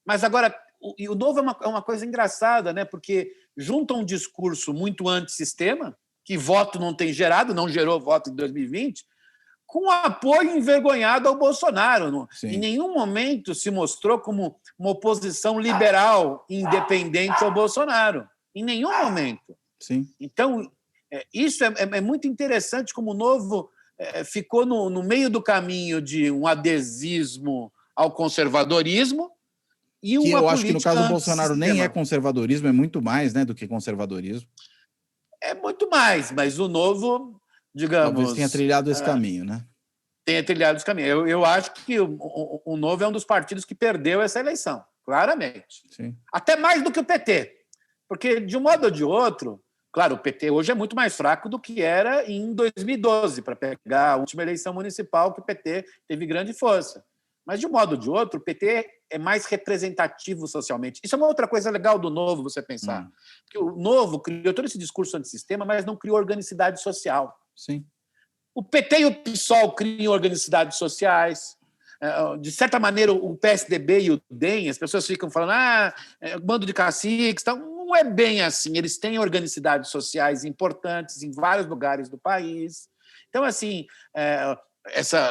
Mas agora, o Novo é uma coisa engraçada, né? Porque junta um discurso muito antissistema, que voto não tem gerado, não gerou voto em 2020, com apoio envergonhado ao Bolsonaro. Em nenhum momento se mostrou como uma oposição liberal, independente ao Bolsonaro. Em nenhum momento. Então, isso é muito interessante como o Novo ficou no meio do caminho de um adesismo ao conservadorismo e que uma eu acho que no caso do Bolsonaro antissistema. nem é conservadorismo, é muito mais, né, do que conservadorismo. É muito mais, mas o Novo, digamos... Talvez tenha trilhado esse caminho, né? Tenha trilhado esse caminho. Eu acho que o Novo é um dos partidos que perdeu essa eleição, claramente. Sim. Até mais do que o PT. Porque, de um modo ou de outro, claro, o PT hoje é muito mais fraco do que era em 2012, para pegar a última eleição municipal que o PT teve grande força. Mas, de um modo ou de outro, o PT é mais representativo socialmente. Isso é uma outra coisa legal do Novo, você pensar. Porque o Novo criou todo esse discurso antissistema, mas não criou organicidade social. Sim. O PT e o PSOL criam organicidades sociais. De certa maneira, o PSDB e o DEM, as pessoas ficam falando bando de caciques. Tal. Não é bem assim. Eles têm organicidades sociais importantes em vários lugares do país. Então, assim,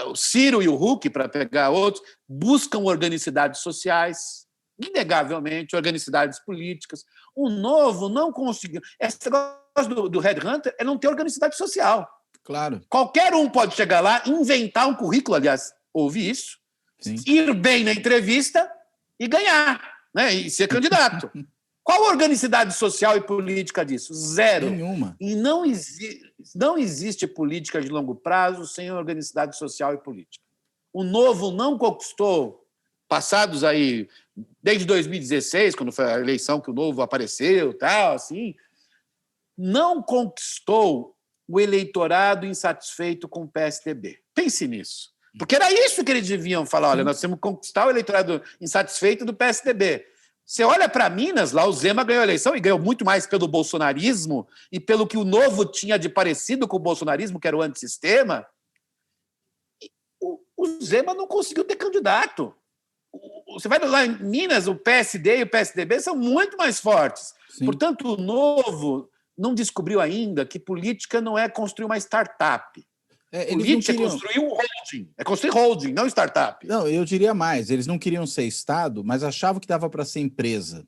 o Ciro e o Huck, para pegar outros, buscam organicidades sociais, inegavelmente, organicidades políticas. O Novo não conseguiu. Esse negócio do Red Hunter é não ter organicidade social. Claro. Qualquer um pode chegar lá, inventar um currículo, aliás, ouvir isso, Sim. ir bem na entrevista e ganhar, né? E ser candidato. Qual a organicidade social e política disso? Zero. Nenhuma. E não existe política de longo prazo sem organicidade social e política. O Novo não conquistou, passados aí, desde 2016, quando foi a eleição que o Novo apareceu, tal, assim, não conquistou o eleitorado insatisfeito com o PSDB. Pense nisso. Porque era isso que eles deviam falar. Olha, nós temos que conquistar o eleitorado insatisfeito do PSDB. Você olha para Minas, lá o Zema ganhou a eleição e ganhou muito mais pelo bolsonarismo e pelo que o Novo tinha de parecido com o bolsonarismo, que era o antissistema. O Zema não conseguiu ter candidato. Você vai lá em Minas, o PSD e o PSDB são muito mais fortes. Sim. Portanto, o Novo não descobriu ainda que política não é construir uma startup. Política é construir um holding. É construir holding, não startup. Não, eu diria mais. Eles não queriam ser Estado, mas achavam que dava para ser empresa.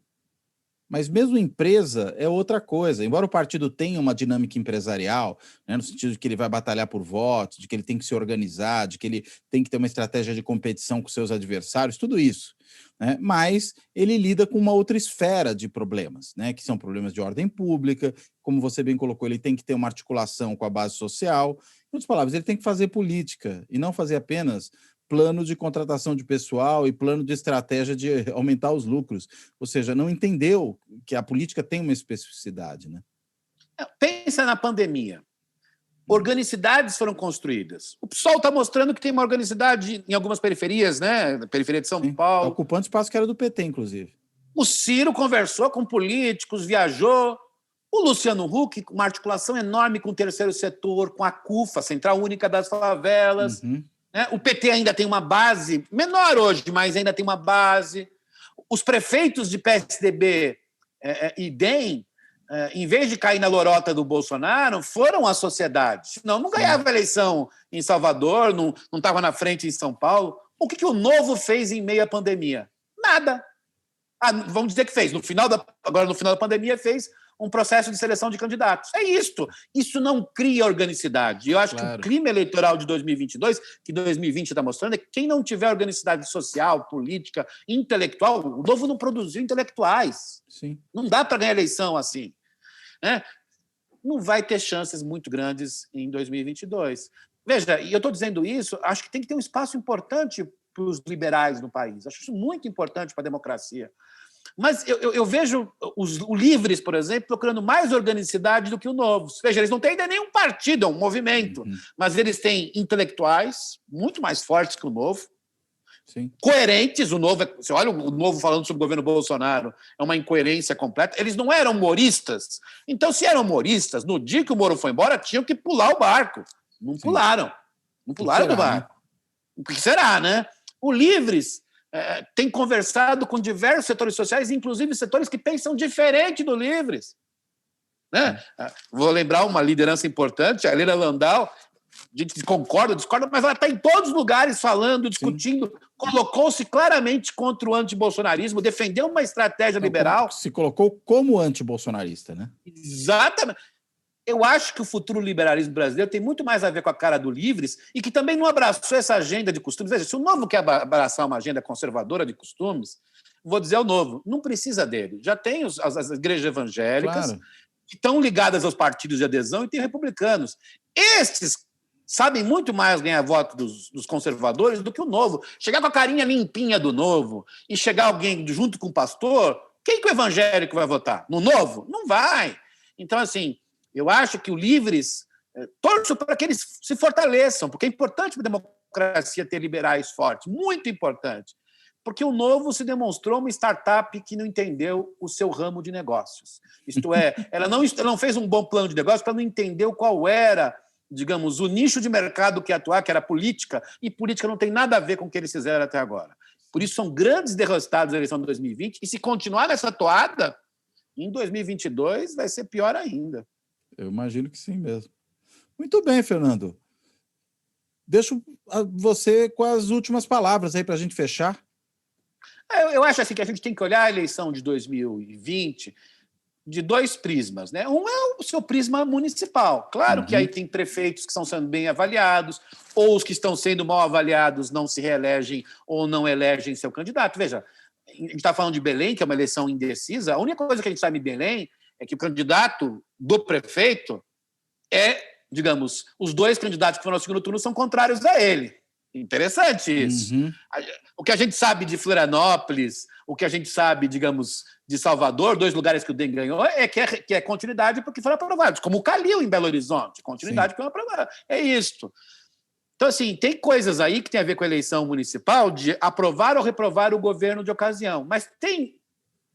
Mas mesmo empresa é outra coisa. Embora o partido tenha uma dinâmica empresarial, né, no sentido de que ele vai batalhar por votos, de que ele tem que se organizar, de que ele tem que ter uma estratégia de competição com seus adversários, tudo isso. Né? Mas ele lida com uma outra esfera de problemas, né, que são problemas de ordem pública. Como você bem colocou, ele tem que ter uma articulação com a base social. Em outras palavras, ele tem que fazer política e não fazer apenas plano de contratação de pessoal e plano de estratégia de aumentar os lucros. Ou seja, não entendeu que a política tem uma especificidade, né? Pensa na pandemia. Organicidades foram construídas. O PSOL está mostrando que tem uma organicidade em algumas periferias, né? Na periferia de São Paulo. Ocupando espaço que era do PT, inclusive. O Ciro conversou com políticos, viajou. O Luciano Huck, uma articulação enorme com o terceiro setor, com a CUFA, Central Única das Favelas. O PT ainda tem uma base, menor hoje, mas ainda tem uma base. Os prefeitos de PSDB e DEM, em vez de cair na lorota do Bolsonaro, foram à sociedade. Senão não ganhava a eleição em Salvador, não estava na frente em São Paulo. O que o Novo fez em meio à pandemia? Nada. Vamos dizer que fez. Agora, no final da pandemia, fez um processo de seleção de candidatos. É isto. Isso não cria organicidade. Eu acho que o clima eleitoral de 2022, que 2020 está mostrando, é que quem não tiver organicidade social, política, intelectual, o Novo não produziu intelectuais. Sim. Não dá para ganhar eleição assim. Né? Não vai ter chances muito grandes em 2022. Veja, e eu estou dizendo isso, acho que tem que ter um espaço importante para os liberais no país. Acho isso muito importante para a democracia. Mas eu vejo os Livres, por exemplo, procurando mais organicidade do que o Novo. Veja, eles não têm ainda nenhum partido, é um movimento, mas eles têm intelectuais muito mais fortes que o Novo, Sim. Coerentes. O Novo, você olha o Novo falando sobre o governo Bolsonaro, é uma incoerência completa. Eles não eram humoristas. Então, se eram humoristas, no dia que o Moro foi embora, tinham que pular o barco. Não pularam. Não pularam do barco. O que será, né? O Livres tem conversado com diversos setores sociais, inclusive setores que pensam diferente do Livres. Né? Vou lembrar uma liderança importante, a Helena Landau. A gente concorda, discorda, mas ela está em todos os lugares falando, discutindo, colocou-se claramente contra o antibolsonarismo, defendeu uma estratégia liberal. Se colocou como antibolsonarista, né? Exatamente. Eu acho que o futuro liberalismo brasileiro tem muito mais a ver com a cara do Livres e que também não abraçou essa agenda de costumes. Veja, se o Novo quer abraçar uma agenda conservadora de costumes, vou dizer o Novo, não precisa dele. Já tem as igrejas evangélicas, claro, que estão ligadas aos partidos de adesão e tem republicanos. Estes sabem muito mais ganhar voto dos conservadores do que o Novo. Chegar com a carinha limpinha do Novo e chegar alguém junto com o pastor, quem que o evangélico vai votar? No Novo? Não vai. Então, assim, eu acho que o Livres torço para que eles se fortaleçam, porque é importante para a democracia ter liberais fortes, muito importante. Porque o Novo se demonstrou uma startup que não entendeu o seu ramo de negócios. Isto é, ela não fez um bom plano de negócio, ela não entendeu qual era, digamos, o nicho de mercado que ia atuar, que era política, e política não tem nada a ver com o que eles fizeram até agora. Por isso são grandes derrotados na eleição de 2020, e se continuar nessa toada, em 2022 vai ser pior ainda. Eu imagino que sim mesmo. Muito bem, Fernando. Deixo você com as últimas palavras aí para a gente fechar. Eu acho assim que a gente tem que olhar a eleição de 2020 de dois prismas, né? Um é o seu prisma municipal. Claro que aí tem prefeitos que estão sendo bem avaliados, ou os que estão sendo mal avaliados não se reelegem ou não elegem seu candidato. Veja, a gente está falando de Belém, que é uma eleição indecisa. A única coisa que a gente sabe em Belém é que o candidato do prefeito digamos, os dois candidatos que foram ao segundo turno são contrários a ele. Interessante isso. O que a gente sabe de Florianópolis, o que a gente sabe, digamos, de Salvador, 2 lugares que o DEM ganhou, que é continuidade porque foram aprovados, como o Calil em Belo Horizonte, continuidade porque foram aprovados. É isto. Então, assim, tem coisas aí que tem a ver com a eleição municipal de aprovar ou reprovar o governo de ocasião, mas tem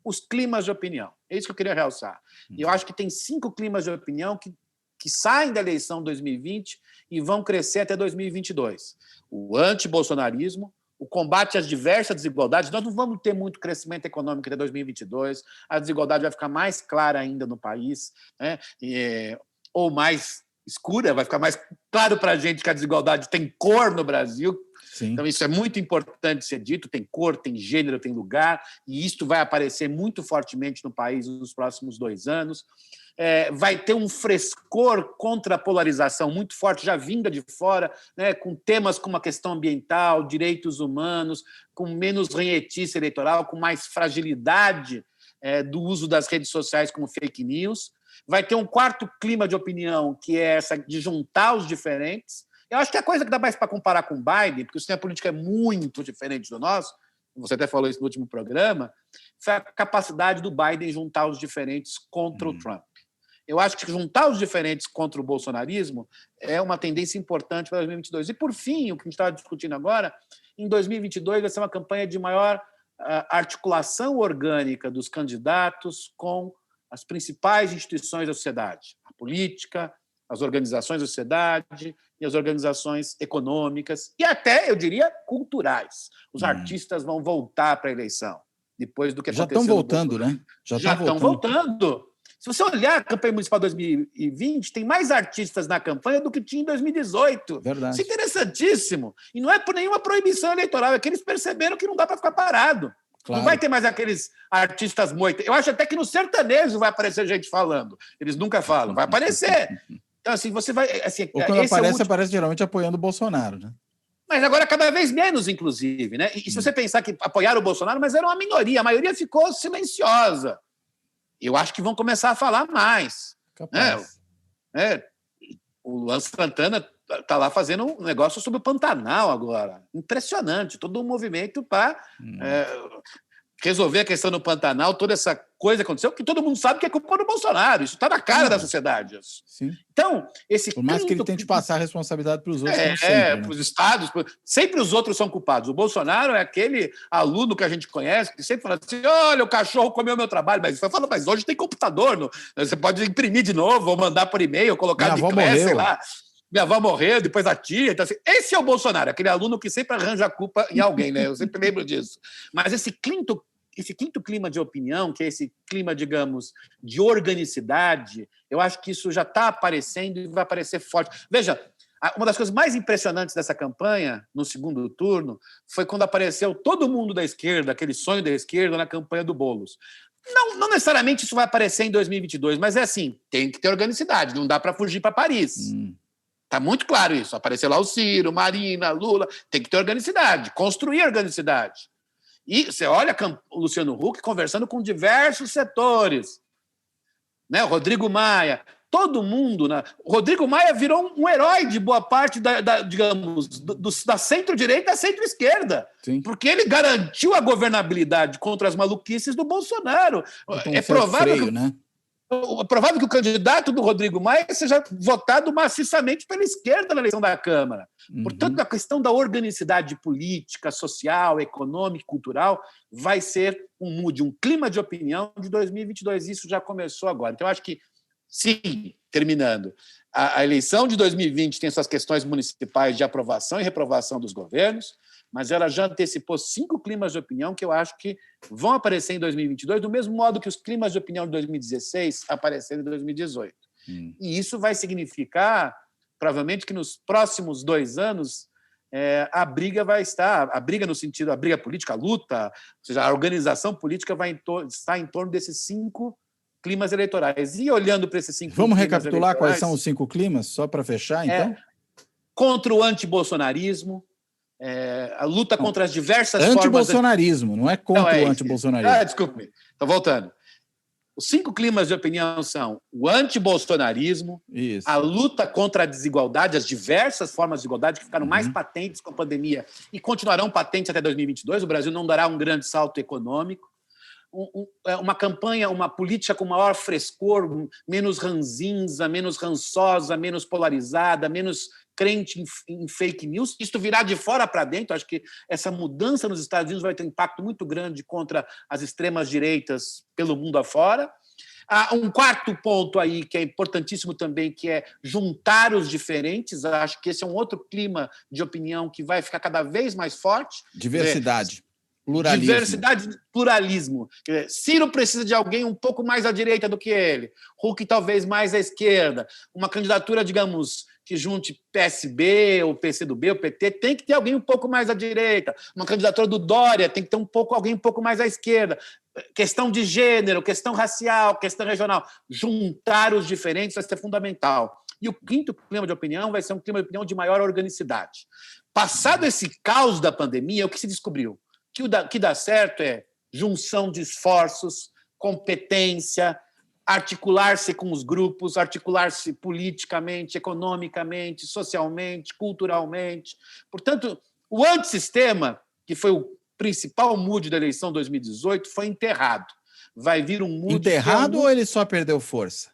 os climas de opinião. É isso que eu queria realçar. E eu acho que tem 5 climas de opinião que saem da eleição 2020 e vão crescer até 2022. O antibolsonarismo, o combate às diversas desigualdades. Nós não vamos ter muito crescimento econômico até 2022, a desigualdade vai ficar mais clara ainda no país, né? Ou mais escura, vai ficar mais claro para a gente que a desigualdade tem cor no Brasil. Sim. Então, isso é muito importante ser dito, tem cor, tem gênero, tem lugar, e isto vai aparecer muito fortemente no país nos próximos 2 anos. Vai ter um frescor contra a polarização muito forte, já vinda de fora, né, com temas como a questão ambiental, direitos humanos, com menos ranhetice eleitoral, com mais fragilidade do uso das redes sociais como fake news. Vai ter um quarto clima de opinião, que é essa de juntar os diferentes. Eu acho que a coisa que dá mais para comparar com o Biden, porque o sistema político é muito diferente do nosso, você até falou isso no último programa, foi a capacidade do Biden juntar os diferentes contra o Trump. Eu acho que juntar os diferentes contra o bolsonarismo é uma tendência importante para 2022. E, por fim, o que a gente estava discutindo agora, em 2022 vai ser uma campanha de maior articulação orgânica dos candidatos com as principais instituições da sociedade, a política, as organizações da sociedade e as organizações econômicas e até, eu diria, culturais. Os artistas vão voltar para a eleição, depois do que aconteceu. Já estão voltando, né? Já estão voltando. Se você olhar a campanha municipal 2020, tem mais artistas na campanha do que tinha em 2018. Verdade. Isso é interessantíssimo. E não é por nenhuma proibição eleitoral, é que eles perceberam que não dá para ficar parado. Claro. Não vai ter mais aqueles artistas moita. Eu acho até que no sertanejo vai aparecer gente falando. Eles nunca falam, vai aparecer. Então, assim, você vai... Assim, ou quando aparece geralmente apoiando o Bolsonaro, né? Mas agora cada vez menos, inclusive, né? E se você pensar que apoiaram o Bolsonaro, mas era uma minoria, a maioria ficou silenciosa. Eu acho que vão começar a falar mais. Capaz. O Luan Santana está lá fazendo um negócio sobre o Pantanal agora. Impressionante. Todo um movimento para resolver a questão do Pantanal, toda essa coisa aconteceu, que todo mundo sabe que é culpa do Bolsonaro. Isso está na cara da sociedade. Sim. Então, por mais que ele tente passar a responsabilidade para os outros. Para os estados. Sempre os outros são culpados. O Bolsonaro é aquele aluno que a gente conhece, que sempre fala assim, olha, o cachorro comeu meu trabalho. Mas você fala, mas hoje tem computador. Você pode imprimir de novo, ou mandar por e-mail, colocar de classe, sei lá. Minha avó morreu, depois a tia. Então, assim, esse é o Bolsonaro, aquele aluno que sempre arranja a culpa em alguém, né? Eu sempre lembro disso. Mas esse quinto clima de opinião, que é esse clima, digamos, de organicidade, eu acho que isso já está aparecendo e vai aparecer forte. Veja, uma das coisas mais impressionantes dessa campanha, no segundo turno, foi quando apareceu todo mundo da esquerda, aquele sonho da esquerda, na campanha do Boulos. Não necessariamente isso vai aparecer em 2022, mas é assim, tem que ter organicidade, não dá para fugir para Paris. Está muito claro isso. Apareceu lá o Ciro, Marina, Lula, tem que ter organicidade, construir organicidade. E você olha o Luciano Huck conversando com diversos setores, né? O Rodrigo Maia, todo mundo. Né? O Rodrigo Maia virou um herói de boa parte digamos, da centro-direita à centro-esquerda, porque ele garantiu a governabilidade contra as maluquices do Bolsonaro. É provável que o candidato do Rodrigo Maia seja votado maciçamente pela esquerda na eleição da Câmara. Portanto, a questão da organicidade política, social, econômica e cultural vai ser um clima de opinião de 2022. Isso já começou agora. Então, eu acho que, sim, terminando, a eleição de 2020 tem suas questões municipais de aprovação e reprovação dos governos, mas ela já antecipou 5 climas de opinião que eu acho que vão aparecer em 2022, do mesmo modo que os climas de opinião de 2016 apareceram em 2018. E isso vai significar, provavelmente, que nos próximos 2 anos a briga vai estar, a briga no sentido, a briga política, a luta, ou seja, a organização política vai estar em torno desses 5 climas eleitorais. E olhando para esses 5 Vamos recapitular quais são os 5 climas, só para fechar, então? Contra o antibolsonarismo, a luta contra as diversas formas... Antibolsonarismo, não é contra o antibolsonarismo. Desculpe-me, estou voltando. Os 5 climas de opinião são o antibolsonarismo, a luta contra a desigualdade, as diversas formas de desigualdade que ficaram mais patentes com a pandemia e continuarão patentes até 2022. O Brasil não dará um grande salto econômico. Uma campanha, uma política com maior frescor, menos ranzinza, menos rançosa, menos polarizada, menos crente em fake news. Isso virá de fora para dentro. Acho que essa mudança nos Estados Unidos vai ter um impacto muito grande contra as extremas direitas pelo mundo afora. Um quarto ponto aí, que é importantíssimo também, que é juntar os diferentes. Acho que esse é um outro clima de opinião que vai ficar cada vez mais forte. Diversidade. Pluralismo. Diversidade, pluralismo. Ciro precisa de alguém um pouco mais à direita do que ele. Huck talvez mais à esquerda. Uma candidatura, digamos, que junte PSB, ou PCdoB, ou PT, tem que ter alguém um pouco mais à direita. Uma candidatura do Dória tem que ter alguém um pouco mais à esquerda. Questão de gênero, questão racial, questão regional. Juntar os diferentes vai ser fundamental. E o quinto clima de opinião vai ser um clima de opinião de maior organicidade. Passado esse caos da pandemia, o que se descobriu? Que o que dá certo é junção de esforços, competência, articular-se com os grupos, articular-se politicamente, economicamente, socialmente, culturalmente. Portanto, o antissistema, que foi o principal mood da eleição de 2018, foi enterrado. Vai vir um mood... Enterrado ou ele só perdeu força?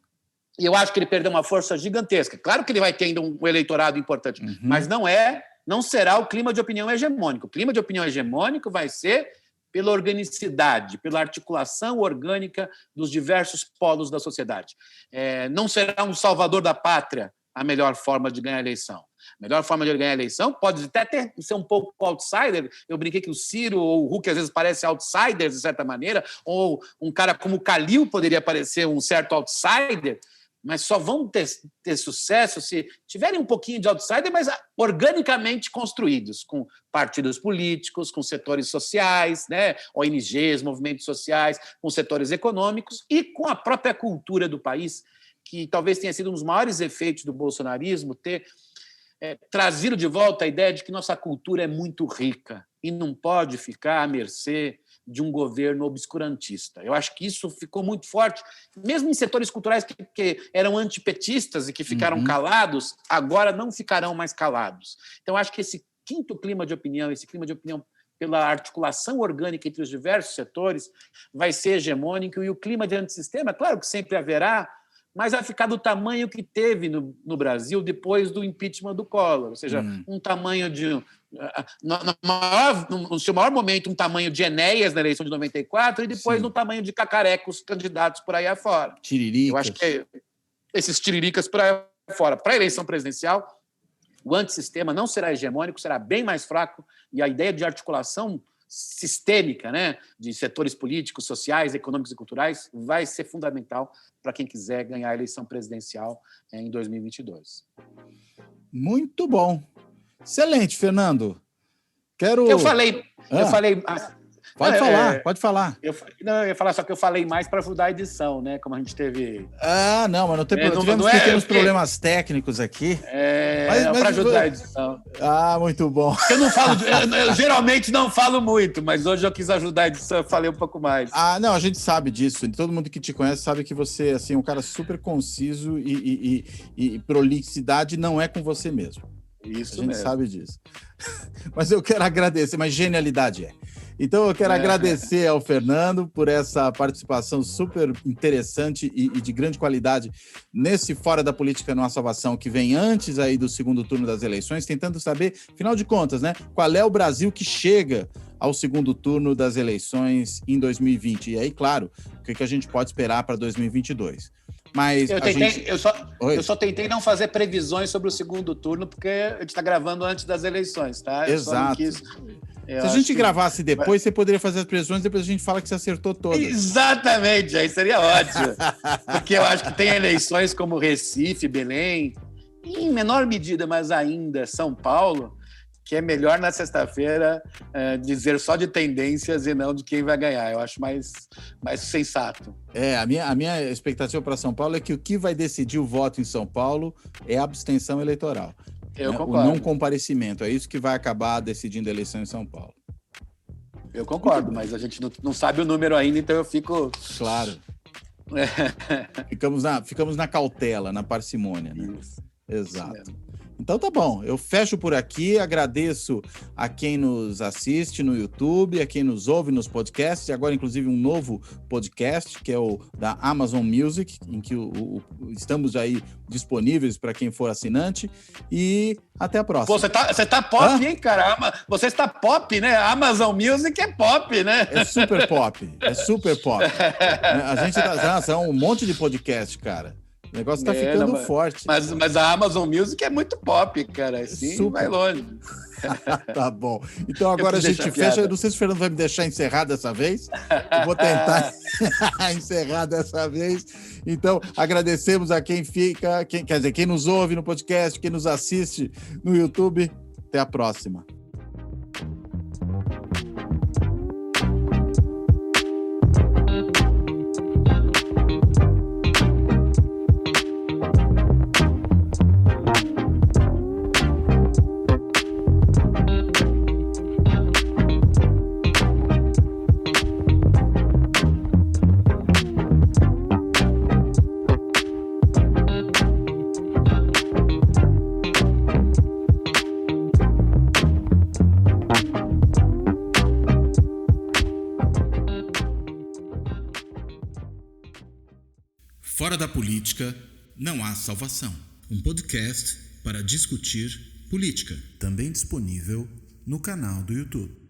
E eu acho que ele perdeu uma força gigantesca. Claro que ele vai ter ainda um eleitorado importante, mas não será o clima de opinião hegemônico. O clima de opinião hegemônico vai ser pela organicidade, pela articulação orgânica dos diversos polos da sociedade. Não será um salvador da pátria a melhor forma de ganhar a eleição. A melhor forma de ganhar a eleição pode até ser um pouco outsider. Eu brinquei que o Ciro ou o Huck às vezes parecem outsiders, de certa maneira, ou um cara como o Calil poderia parecer um certo outsider, mas só vão ter sucesso se tiverem um pouquinho de outsider, mas organicamente construídos, com partidos políticos, com setores sociais, né, ONGs, movimentos sociais, com setores econômicos e com a própria cultura do país, que talvez tenha sido um dos maiores efeitos do bolsonarismo, ter trazido de volta a ideia de que nossa cultura é muito rica e não pode ficar à mercê de um governo obscurantista. Eu acho que isso ficou muito forte, mesmo em setores culturais que eram antipetistas e que ficaram calados, agora não ficarão mais calados. Então, acho que esse quinto clima de opinião, esse clima de opinião pela articulação orgânica entre os diversos setores, vai ser hegemônico, e o clima de antissistema, claro que sempre haverá, mas vai ficar do tamanho que teve no Brasil depois do impeachment do Collor, ou seja, um tamanho de... no seu maior momento, um tamanho de Enéas na eleição de 94 e depois no tamanho de cacarecos candidatos por aí afora. Tiriricas. Eu acho que esses tiriricas por aí afora. Para a eleição presidencial, o antissistema não será hegemônico, será bem mais fraco, e a ideia de articulação sistêmica, né, de setores políticos, sociais, econômicos e culturais vai ser fundamental para quem quiser ganhar a eleição presidencial em 2022. Muito bom. Excelente, Fernando. Eu Pode falar, pode falar. Eu ia falar, só que eu falei mais para ajudar a edição, né? Como a gente teve... Não, mas não tem problema. Tivemos pequenos problemas técnicos aqui. Mas para ajudar a edição. Muito bom. Eu geralmente não falo muito, mas hoje eu quis ajudar a edição, eu falei um pouco mais. Não, a gente sabe disso. Todo mundo que te conhece sabe que você assim, é um cara super conciso e prolixidade não é com você mesmo. Isso a gente sabe disso. Mas eu quero agradecer, mas genialidade é. Então eu quero agradecer ao Fernando por essa participação super interessante e de grande qualidade nesse Fora da Política Não Há Salvação, que vem antes aí do segundo turno das eleições, tentando saber, afinal de contas, né, qual é o Brasil que chega ao segundo turno das eleições em 2020. E aí, claro, o que a gente pode esperar para 2022. Mas eu só tentei não fazer previsões sobre o segundo turno, porque a gente está gravando antes das eleições, tá? Exato. Se a gente gravasse depois, você poderia fazer as previsões, depois a gente fala que você acertou todas. Exatamente, aí seria ótimo. Porque eu acho que tem eleições como Recife, Belém, e em menor medida, mas ainda São Paulo, que é melhor na sexta-feira dizer só de tendências e não de quem vai ganhar. Eu acho mais sensato. A minha expectativa para São Paulo é que o que vai decidir o voto em São Paulo é a abstenção eleitoral. Eu concordo. O não comparecimento. É isso que vai acabar decidindo a eleição em São Paulo. Eu concordo, mas a gente não sabe o número ainda, então eu fico... Claro. Ficamos na cautela, na parcimônia, né? Isso. Exato. Então tá bom, eu fecho por aqui, agradeço a quem nos assiste no YouTube, a quem nos ouve nos podcasts, e agora inclusive um novo podcast, que é o da Amazon Music, em que estamos aí disponíveis para quem for assinante, e até a próxima. Pô, você tá pop, hein, cara? Você está pop, né? Amazon Music é pop, né? É super pop. A gente tá um monte de podcast, cara. O negócio tá ficando forte. Mas a Amazon Music é muito pop, cara. Assim vai longe. Tá bom. Então agora a gente fecha. Eu não sei se o Fernando vai me deixar encerrar dessa vez. Eu vou tentar encerrar dessa vez. Então, agradecemos a quem fica, quem nos ouve no podcast, quem nos assiste no YouTube. Até a próxima. Fora da Política Não Há Salvação. Um podcast para discutir política. Também disponível no canal do YouTube.